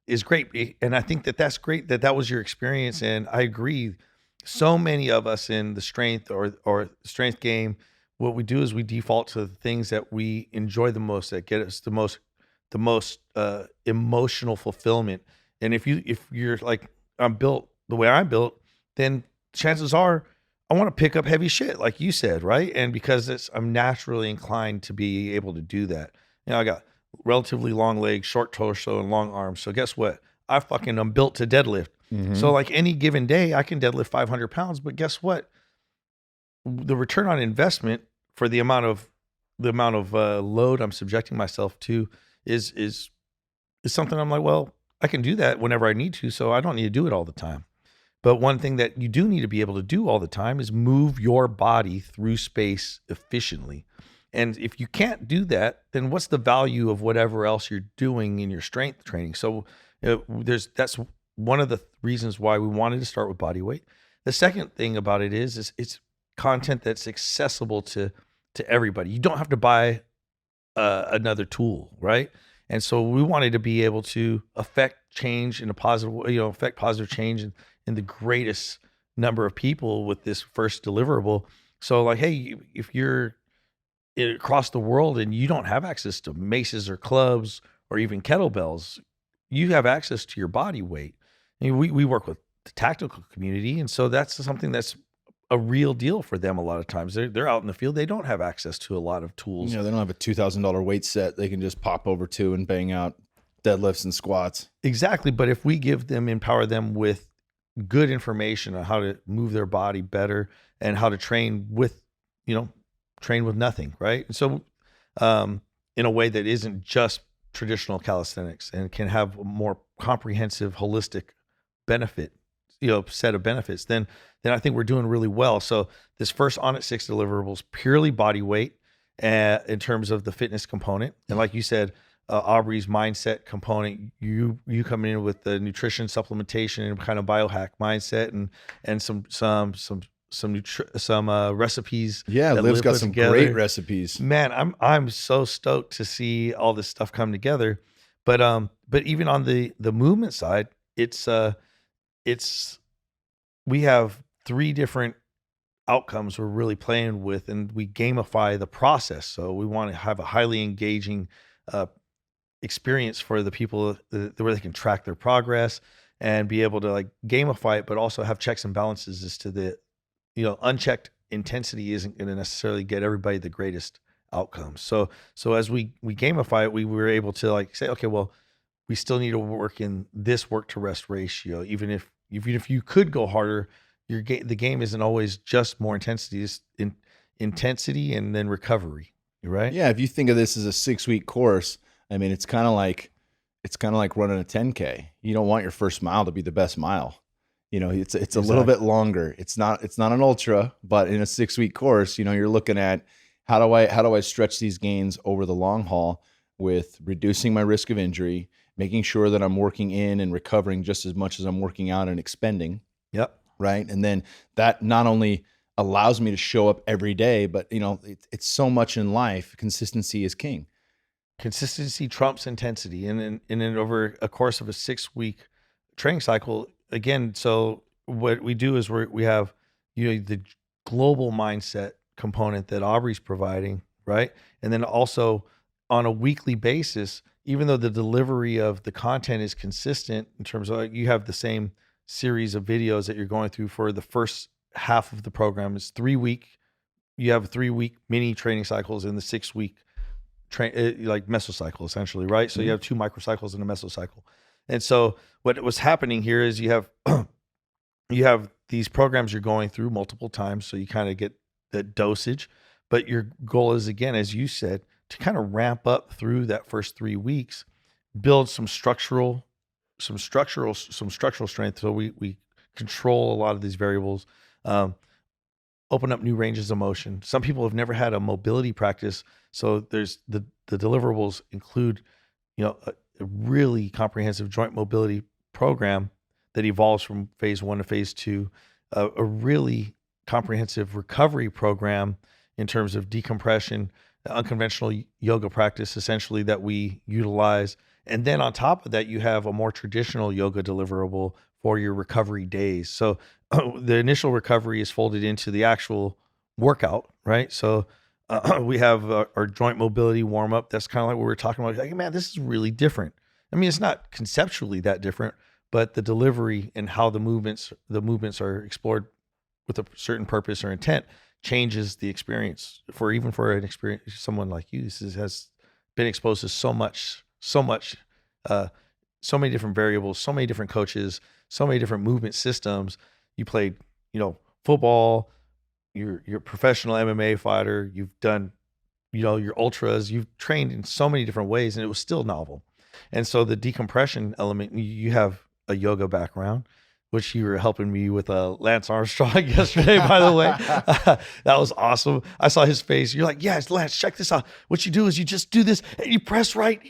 is great. And I think that's great that was your experience. And I agree. So many of us in the strength or strength game, what we do is we default to the things that we enjoy the most, that get us the most emotional fulfillment. And if you're like, I'm built the way I'm built, then chances are I want to pick up heavy shit, like you said, right? And because I'm naturally inclined to be able to do that. I got relatively long legs, short torso, and long arms. So guess what? I'm built to deadlift. Mm-hmm. So like any given day, I can deadlift 500 pounds. But guess what? The return on investment for the amount of load I'm subjecting myself to is something I'm like, well, I can do that whenever I need to, so I don't need to do it all the time. But one thing that you do need to be able to do all the time is move your body through space efficiently. And if you can't do that, then what's the value of whatever else you're doing in your strength training? So that's one of the reasons why we wanted to start with body weight. The second thing about it is it's content that's accessible to everybody. You don't have to buy another tool, right? And so we wanted to be able to affect change in a positive way, affect positive change in the greatest number of people with this first deliverable. So like, hey, if you're across the world and you don't have access to maces or clubs or even kettlebells, you have access to your body weight. I mean, we work with the tactical community, and so that's something that's a real deal for them. A lot of times they're out in the field, they don't have access to a lot of tools. They don't have a $2,000 weight set they can just pop over to and bang out deadlifts and squats. Exactly. But if we empower them with good information on how to move their body better and how to train with nothing, right? And so in a way that isn't just traditional calisthenics and can have a more comprehensive, holistic benefit, set of benefits, then I think we're doing really well. So this first Onnit 6 deliverables purely body weight in terms of the fitness component. And like you said, Aubrey's mindset component, you come in with the nutrition supplementation and kind of biohack mindset and some recipes. Yeah, Liv's got some great recipes. Man, I'm so stoked to see all this stuff come together. But even on the movement side, we have 3 different outcomes we're really playing with, and we gamify the process. So we want to have a highly engaging experience for the people where they can track their progress and be able to like gamify it, but also have checks and balances as to the, unchecked intensity isn't going to necessarily get everybody the greatest outcomes. So as we gamify it, we were able to like say, okay, well, we still need to work in this work to rest ratio. Even if you could go harder, the game isn't always just more intensity. It's intensity and then recovery, right? Yeah, if you think of this as a 6-week course, I mean, it's kind of like running a 10K. You don't want your first mile to be the best mile. It's exactly. A little bit longer. It's not an ultra, but in a 6-week course, you're looking at how do I stretch these gains over the long haul with reducing my risk of injury, making sure that I'm working in and recovering just as much as I'm working out and expending. Yep. Right. And then that not only allows me to show up every day, but it's so much in life. Consistency is king. Consistency trumps intensity. And then over a course of a 6-week training cycle, again, so what we do is we have, the global mindset component that Aubrey's providing, right? And then also on a weekly basis, even though the delivery of the content is consistent in terms of you have the same series of videos that you're going through for the first half of the program. It's 3-week. You have 3-week mini training cycles in the 6-week like mesocycle essentially, right? So you have 2 microcycles in a mesocycle. And so what was happening here is you have these programs you're going through multiple times. So you kind of get the dosage, but your goal is, again, as you said, to kind of ramp up through that first 3 weeks, build some structural strength. So we control a lot of these variables, open up new ranges of motion. Some people have never had a mobility practice. So there's the deliverables include, a really comprehensive joint mobility program that evolves from phase 1 to phase 2, a really comprehensive recovery program in terms of decompression, unconventional yoga practice, essentially, that we utilize. And then on top of that, you have a more traditional yoga deliverable for your recovery days. So the initial recovery is folded into the actual workout, right? So we have our joint mobility warm up. That's kind of like what we were talking about. Like, man, this is really different. I mean, it's not conceptually that different, but the delivery and how the movements are explored with a certain purpose or intent changes the experience for an experience. Someone like you has been exposed to so many different variables, so many different coaches, so many different movement systems. You played, football, you're a professional MMA fighter, you've done, your ultras, you've trained in so many different ways, and it was still novel. And so the decompression element, you have a yoga background, which you were helping me with Lance Armstrong yesterday, by the way. That was awesome. I saw his face. You're like, yes, Lance, check this out. What you do is you just do this and you press right.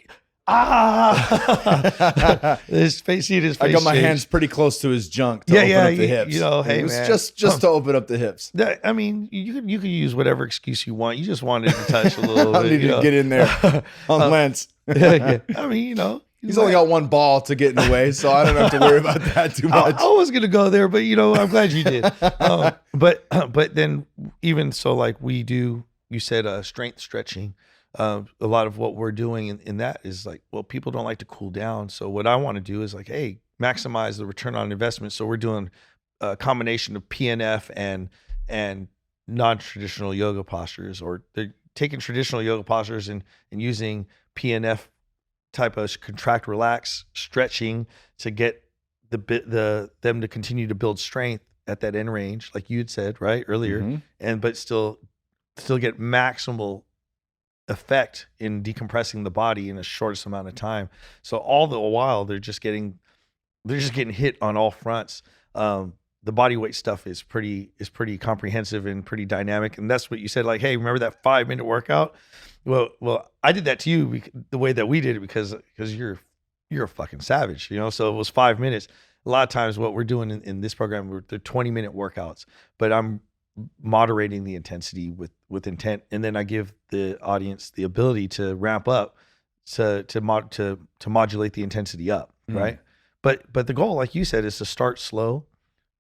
His face, I got my hands pretty close to his junk to open up the hips. Hey, it was man. just to open up the hips. I mean, you could use whatever excuse you want. You just wanted to touch a little I bit. needed to get in there on Lance. Yeah. I mean, He's only got one ball to get in the way, so I don't have to worry about that too much. I was gonna go there, but I'm glad you did. But then even so, like we do, you said strength stretching. A lot of what we're doing in that is like, well, people don't like to cool down. So what I want to do is like, hey, maximize the return on investment. So we're doing a combination of PNF and non-traditional yoga postures, or they're taking traditional yoga postures and using PNF type of contract, relax, stretching to get them to continue to build strength at that end range, like you had said right earlier, but still get maximal effect in decompressing the body in the shortest amount of time. So all the while they're just getting hit on all fronts. The body weight stuff is pretty comprehensive and pretty dynamic. And that's what you said, like, hey, remember that 5-minute workout? Well, I did that to you the way that we did it because you're a fucking savage, So it was 5 minutes. A lot of times what we're doing in this program, they're 20-minute workouts, but I'm moderating the intensity with intent, and then I give the audience the ability to ramp up to modulate the intensity up, right? But the goal, like you said, is to start slow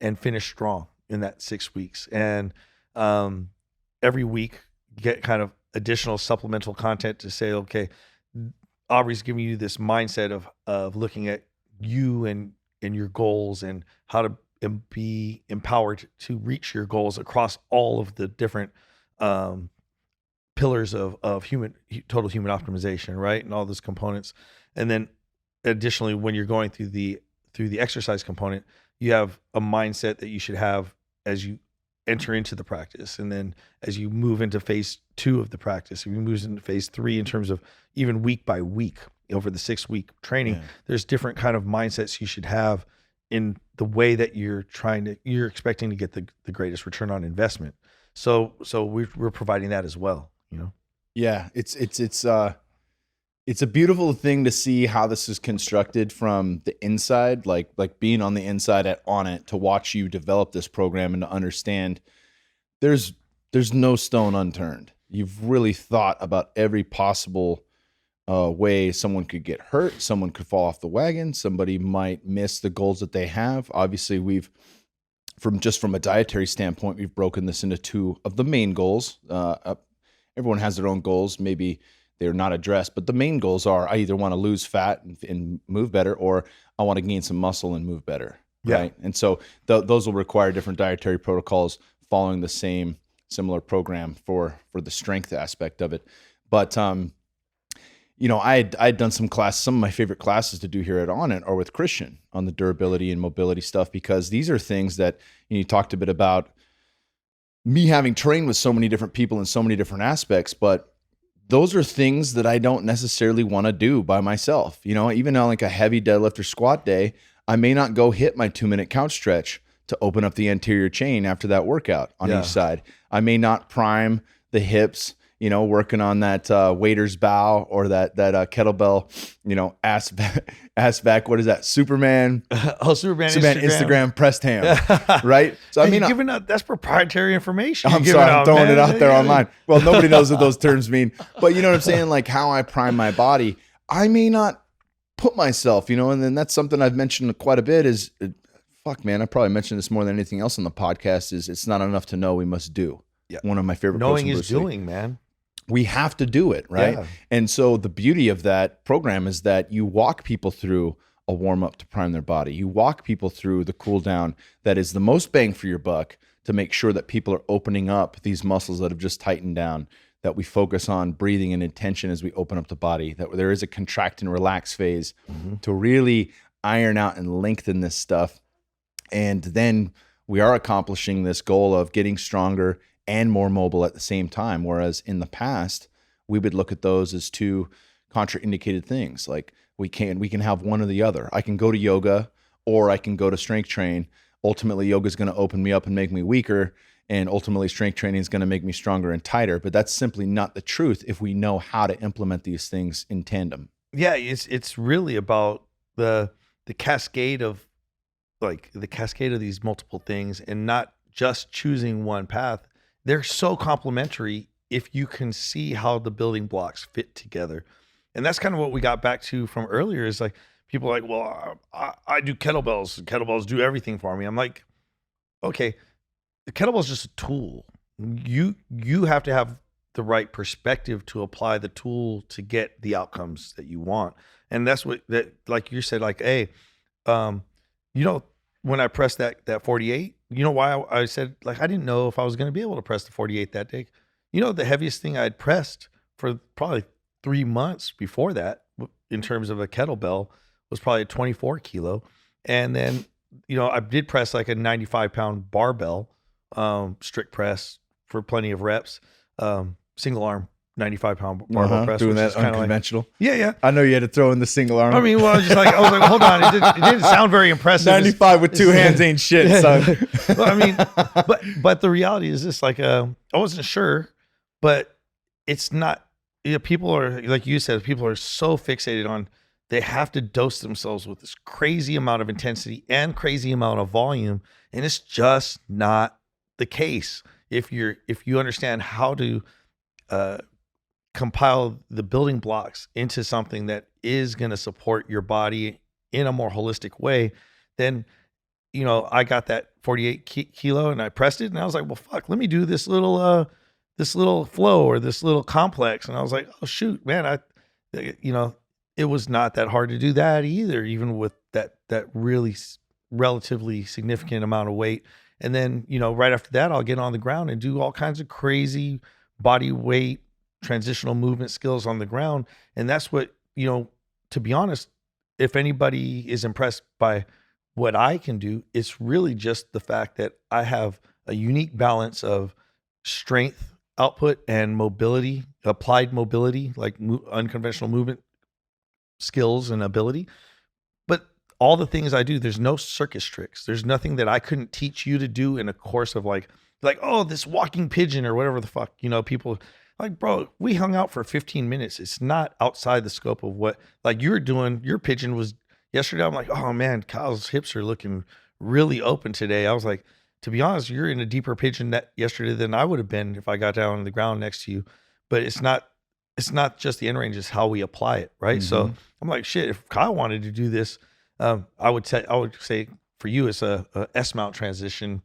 and finish strong in that 6 weeks, and every week get kind of additional supplemental content to say, okay, Aubrey's giving you this mindset of looking at you and your goals and how to be empowered to reach your goals across all of the different pillars of total human optimization, right? And all those components. And then additionally, when you're going through the exercise component, you have a mindset that you should have as you enter into the practice. And then as you move into phase 2 of the practice, if you move into phase 3 in terms of even week by week over the 6-week training, there's different kind of mindsets you should have in the way that you're expecting to get the greatest return on investment. So we're providing that as well, Yeah, it's a beautiful thing to see how this is constructed from the inside, like being on the inside at Onnit, to watch you develop this program and to understand there's no stone unturned. You've really thought about every possible way someone could get hurt, someone could fall off the wagon, somebody might miss the goals that they have. Obviously, from a dietary standpoint, we've broken this into 2 of the main goals. Everyone has their own goals. Maybe they're not addressed, but the main goals are, I either want to lose fat and move better, or I want to gain some muscle and move better. Right. And so those will require different dietary protocols following the same similar program for the strength aspect of it. But, I'd done some classes. Some of my favorite classes to do here at Onnit are with Christian on the durability and mobility stuff, because these are things that you talked a bit about me having trained with so many different people in so many different aspects, but those are things that I don't necessarily want to do by myself. Even on like a heavy deadlift or squat day, I may not go hit my 2-minute couch stretch to open up the anterior chain after that workout on each side. I may not prime the hips, working on that waiter's bow or that kettlebell, ass back. What is that? Superman Instagram pressed ham, right? So I mean, giving out, that's proprietary information. I'm sorry, I'm throwing it out there online. Well, nobody knows what those terms mean, but you know what I'm saying? Like how I prime my body, I may not put myself, and then that's something I've mentioned quite a bit is, fuck man, I probably mentioned this more than anything else on the podcast, is it's not enough to know, we must do. Yeah. One of my favorite quotes knowing is doing, man. We have to do it, right? Yeah. And so the beauty of that program is that you walk people through a warm up to prime their body. You walk people through the cool down that is the most bang for your buck to make sure that people are opening up these muscles that have just tightened down, that we focus on breathing and intention as we open up the body, that there is a contract and relax phase to really iron out and lengthen this stuff. And then we are accomplishing this goal of getting stronger and more mobile at the same time. Whereas in the past, we would look at those as 2 contraindicated things. Like we can have one or the other. I can go to yoga or I can go to strength train. Ultimately, yoga is going to open me up and make me weaker. And ultimately, strength training is going to make me stronger and tighter. But that's simply not the truth if we know how to implement these things in tandem. Yeah, it's really about the cascade of these multiple things, and not just choosing one path. They're so complementary if you can see how the building blocks fit together. And that's kind of what we got back to from earlier is like, people are like, well, I do kettlebells. Kettlebells do everything for me. I'm like, okay, the kettlebell is just a tool. You have to have the right perspective to apply the tool to get the outcomes that you want. And that's what that, like you said, like, hey, when I pressed that 48, you know why I said, like, I didn't know if I was going to be able to press the 48 that day. The heaviest thing I'd pressed for probably 3 months before that in terms of a kettlebell was probably a 24 kilo. And then, I did press like a 95-pound barbell, strict press for plenty of reps, single arm 95-pound barbell press. Doing that unconventional. Yeah. I know you had to throw in the single arm. I mean, well, I was like, hold on. It didn't sound very impressive. 95 with two hands ain't shit, son. Well, I mean, but the reality is this, like, I wasn't sure, but it's not, people are, like you said, people are so fixated on, they have to dose themselves with this crazy amount of intensity and crazy amount of volume. And it's just not the case. If you understand how to, compile the building blocks into something that is going to support your body in a more holistic way, then, I got that 48 kilo and I pressed it and I was like, well, fuck, let me do this little flow or this little complex. And I was like, oh shoot, man, it was not that hard to do that either, even with that really relatively significant amount of weight. And then, right after that, I'll get on the ground and do all kinds of crazy body weight, transitional movement skills on the ground. And that's what, to be honest, if anybody is impressed by what I can do, it's really just the fact that I have a unique balance of strength output and mobility, applied mobility, like unconventional movement skills and ability. But all the things I do, there's no circus tricks. There's nothing that I couldn't teach you to do in a course of like, oh, this walking pigeon or whatever the fuck, people like, bro, we hung out for 15 minutes. It's not outside the scope of what, like, you're doing. Your pigeon was yesterday. I'm like, oh man, Kyle's hips are looking really open today. I was like, to be honest, you're in a deeper pigeon net yesterday than I would have been if I got down on the ground next to you. But it's not just the end range, it's how we apply it. Right. Mm-hmm. So I'm like, shit, if Kyle wanted to do this, I would say for you, it's a S-mount transition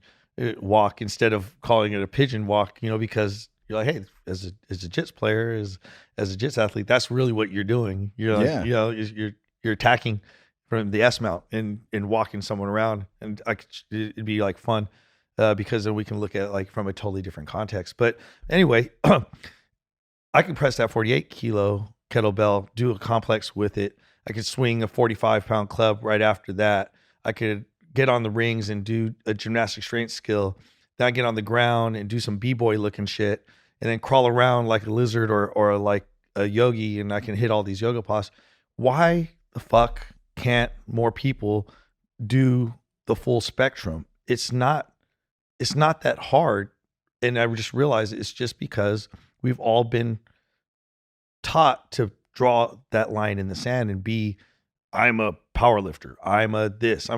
walk instead of calling it a pigeon walk, because you're like, hey, as a jits player, as a jits athlete, that's really what you're doing. You're like, you're attacking from the S-mount and walking someone around, and it'd be like fun because then we can look at it like from a totally different context. But anyway, I can press that 48 kilo kettlebell, do a complex with it. I could swing a 45-pound club right after that. I could get on the rings and do a gymnastic strength skill. Then I get on the ground and do some b-boy looking shit, and then crawl around like a lizard or like a yogi, and I can hit all these yoga poses. Why the fuck can't more people do the full spectrum? It's not that hard. And I just realized it's just because we've all been taught to draw that line in the sand and be, I'm a power lifter. I'm a this.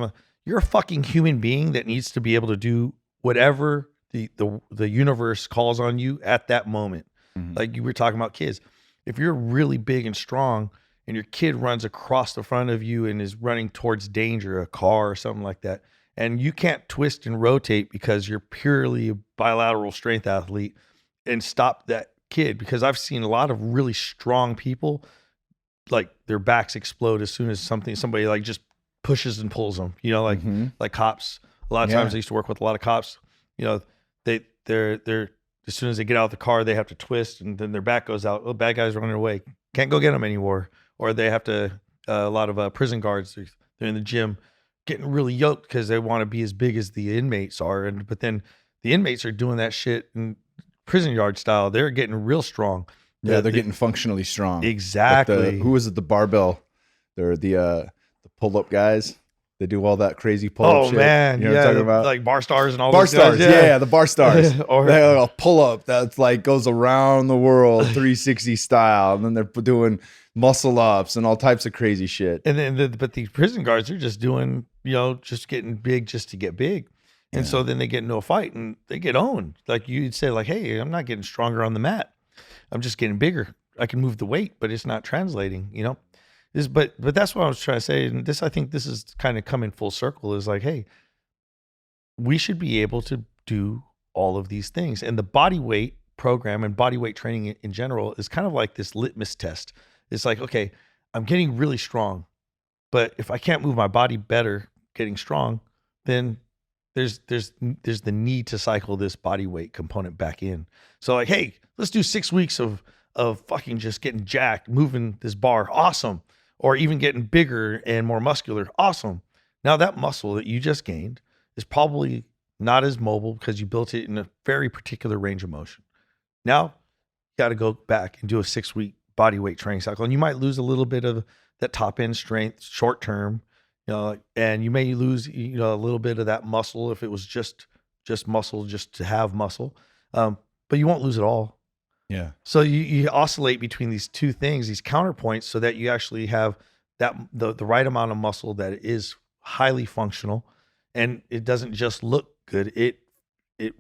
You're a fucking human being that needs to be able to do whatever the universe calls on you at that moment. Mm-hmm. Like you were talking about kids. If you're really big and strong and your kid runs across the front of you and is running towards danger, a car or something like that, and you can't twist and rotate because you're purely a bilateral strength athlete and stop that kid, because I've seen a lot of really strong people, like their backs explode as soon as somebody like just pushes and pulls them, like cops. A lot of times I used to work with a lot of cops, they're as soon as they get out of the car, they have to twist and then their back goes out. Oh, bad guys are running away. Can't go get them anymore. Or they have to, a lot of prison guards, they're in the gym getting really yoked because they want to be as big as the inmates are. But then the inmates are doing that shit in prison yard style. They're getting real strong. Yeah, they're getting functionally strong. Exactly. Who was it? The barbell. They're the pull-up guys. They do all that crazy pull-up shit. Oh, man. You know what I'm talking about? Like bar stars and all bar those stars. guys. Yeah, the bar stars. Or they have a pull-up that's like goes around the world 360 style. And then they're doing muscle ups and all types of crazy shit. And then, but these prison guards are just doing, just getting big just to get big. And so then they get into a fight and they get owned. Like you'd say, like, hey, I'm not getting stronger on the mat. I'm just getting bigger. move the weight, but it's not translating, you know. But that's what I was trying to say, and I think this is kind of coming full circle. Is like, hey, we should be able to do all of these things, and the body weight program and body weight training in general is kind of like this litmus test. It's like, okay, I'm getting really strong, but if I can't move my body better getting strong, then there's the need to cycle this body weight component back in. So like, hey, let's do 6 weeks of fucking just getting jacked, moving this bar, awesome. Or even getting bigger and more muscular, awesome. Now that muscle that you just gained is probably not as mobile because you built it in a very particular range of motion. Now you got to go back and do a 6-week body weight training cycle, and you might lose a little bit of that top end strength short term, you know, and you may lose, you know, a little bit of that muscle if it was just muscle, just to have muscle, but you won't lose it all. Yeah. So you oscillate between these two things, these counterpoints, so that you actually have that the right amount of muscle that is highly functional, and it doesn't just look good. It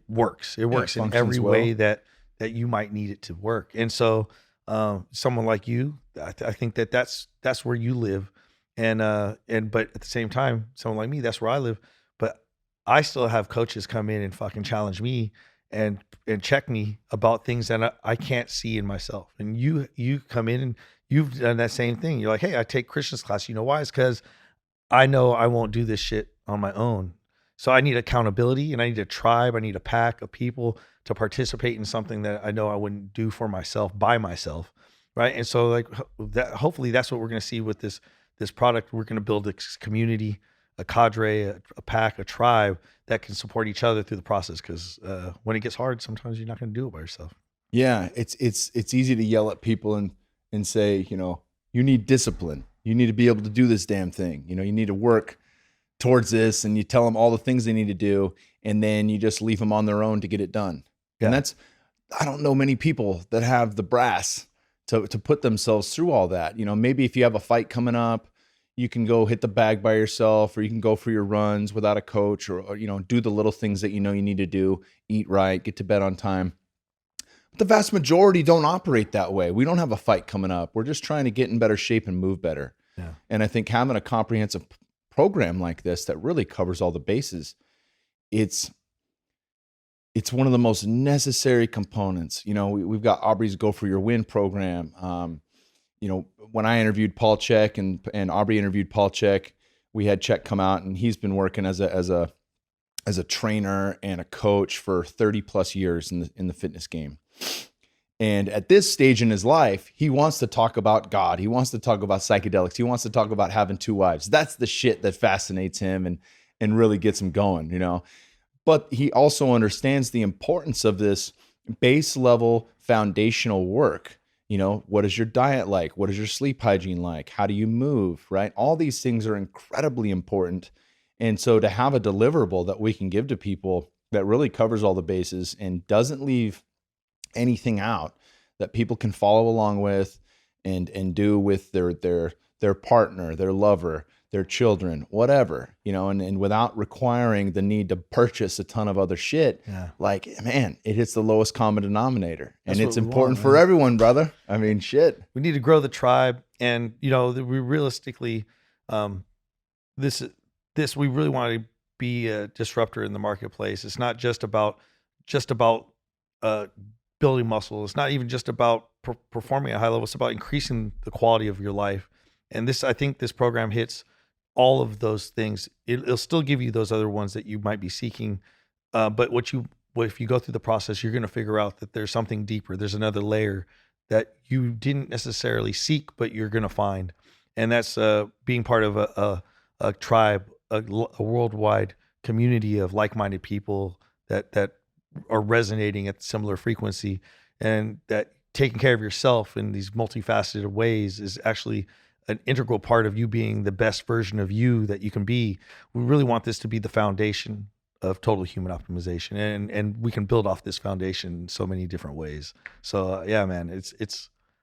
works. It works in every way that you might need it to work. And so someone like you, I think that's where you live, and but at the same time, someone like me, that's where I live. But I still have coaches come in and fucking challenge me and check me about things that I can't see in myself. And you come in and you've done that same thing. You're like, hey, I take Christian's class. You know why? It's because I know I won't do this shit on my own. So I need accountability, and I need a tribe. I need a pack of people to participate in something that I know I wouldn't do for myself by myself. Right. And so like that, hopefully that's what we're going to see with this product. We're going to build a community, a cadre, a pack, a tribe that can support each other through the process. Because when it gets hard, sometimes you're not going to do it by yourself. Yeah, it's easy to yell at people and say, you know, you need discipline. You need to be able to do this damn thing. You know, you need to work towards this, and you tell them all the things they need to do, and then you just leave them on their own to get it done. Yeah. And I don't know many people that have the brass to put themselves through all that. You know, maybe if you have a fight coming up, you can go hit the bag by yourself, or you can go for your runs without a coach, or you know, do the little things that you know you need to do, eat right, get to bed on time. But the vast majority don't operate that way. We don't have a fight coming up. We're just trying to get in better shape and move better. Yeah. And I think having a comprehensive program like this that really covers all the bases, it's one of the most necessary components. You know, we've got Aubrey's Go For Your Win program. You know, when I interviewed Paul Check and Aubrey interviewed Paul Check, we had Check come out, and he's been working as a trainer and a coach for 30 plus years in the fitness game. And at this stage in his life, he wants to talk about God. He wants to talk about psychedelics. He wants to talk about having 2 wives. That's the shit that fascinates him and really gets him going, you know. But he also understands the importance of this base level foundational work. You know, what is your diet like? What is your sleep hygiene like? How do you move, right? All these things are incredibly important. And so to have a deliverable that we can give to people that really covers all the bases and doesn't leave anything out, that people can follow along with and do with their partner, their lover, their children, whatever, you know, and without requiring the need to purchase a ton of other shit. Yeah. Like, man, it hits the lowest common denominator. And it's important for everyone, brother. I mean, shit. We need to grow the tribe. And, you know, we realistically, this we really want to be a disruptor in the marketplace. It's not just about building muscle. It's not even just about performing at a high level. It's about increasing the quality of your life. And I think this program hits all of those things. It'll still give you those other ones that you might be seeking. But if you go through the process, you're going to figure out that there's something deeper. There's another layer that you didn't necessarily seek, but you're going to find. And that's being part of a tribe, a worldwide community of like-minded people that are resonating at similar frequency, and that taking care of yourself in these multifaceted ways is actually an integral part of you being the best version of you that you can be. We really want this to be the foundation of total human optimization, and we can build off this foundation in so many different ways. So yeah, man,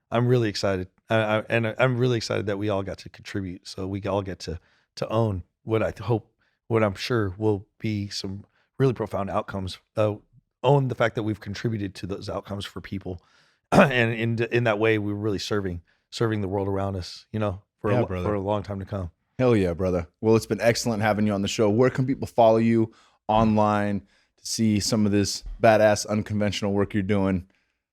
I'm really excited. And I'm really excited that we all got to contribute. So we all get to own what I'm sure will be some really profound outcomes. Own the fact that we've contributed to those outcomes for people. and in that way, we're really serving the world around us, for Yeah, a, brother. for a long time to come. Hell yeah, brother. Well, it's been excellent having you on the show. Where can people follow you online to see some of this badass unconventional work you're doing?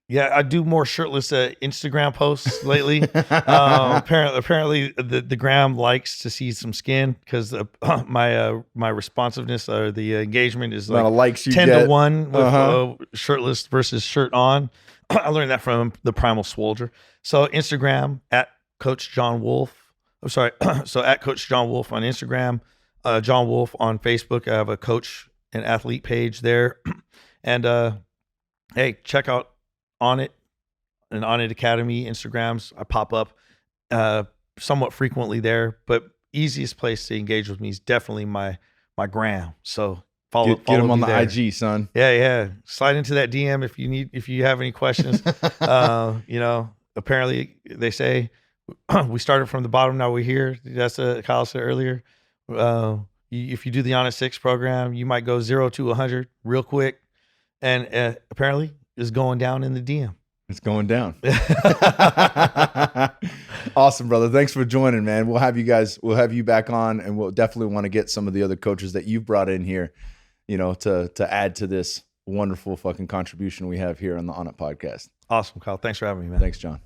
Yeah, I do more shirtless Instagram posts lately. Apparently, the gram likes to see some skin because my responsiveness or the engagement is Amount like of likes you 10 get. to 1 with Uh-huh. shirtless versus shirt on. I learned that from the Primal Soldier. So Instagram at Coach John Wolf. I'm sorry. So at Coach John Wolf on Instagram, John Wolf on Facebook. I have a coach and athlete page there. And hey, check out Onnit and Onnit Academy Instagrams. I pop up somewhat frequently there, but easiest place to engage with me is definitely my gram. So follow Get them on me the there. IG, son. Yeah. Slide into that DM if you have any questions. Apparently they say we started from the bottom, now we're here. That's Kyle said earlier. If you do the Onnit 6 program, you might go 0 to 100 real quick, and apparently it's going down in the DM. It's going down. Awesome, brother. Thanks for joining, man. We'll have you back on, and we'll definitely want to get some of the other coaches that you've brought in here, to add to this wonderful fucking contribution we have here on the Onnit podcast. Awesome, Kyle. Thanks for having me, man. Thanks, John.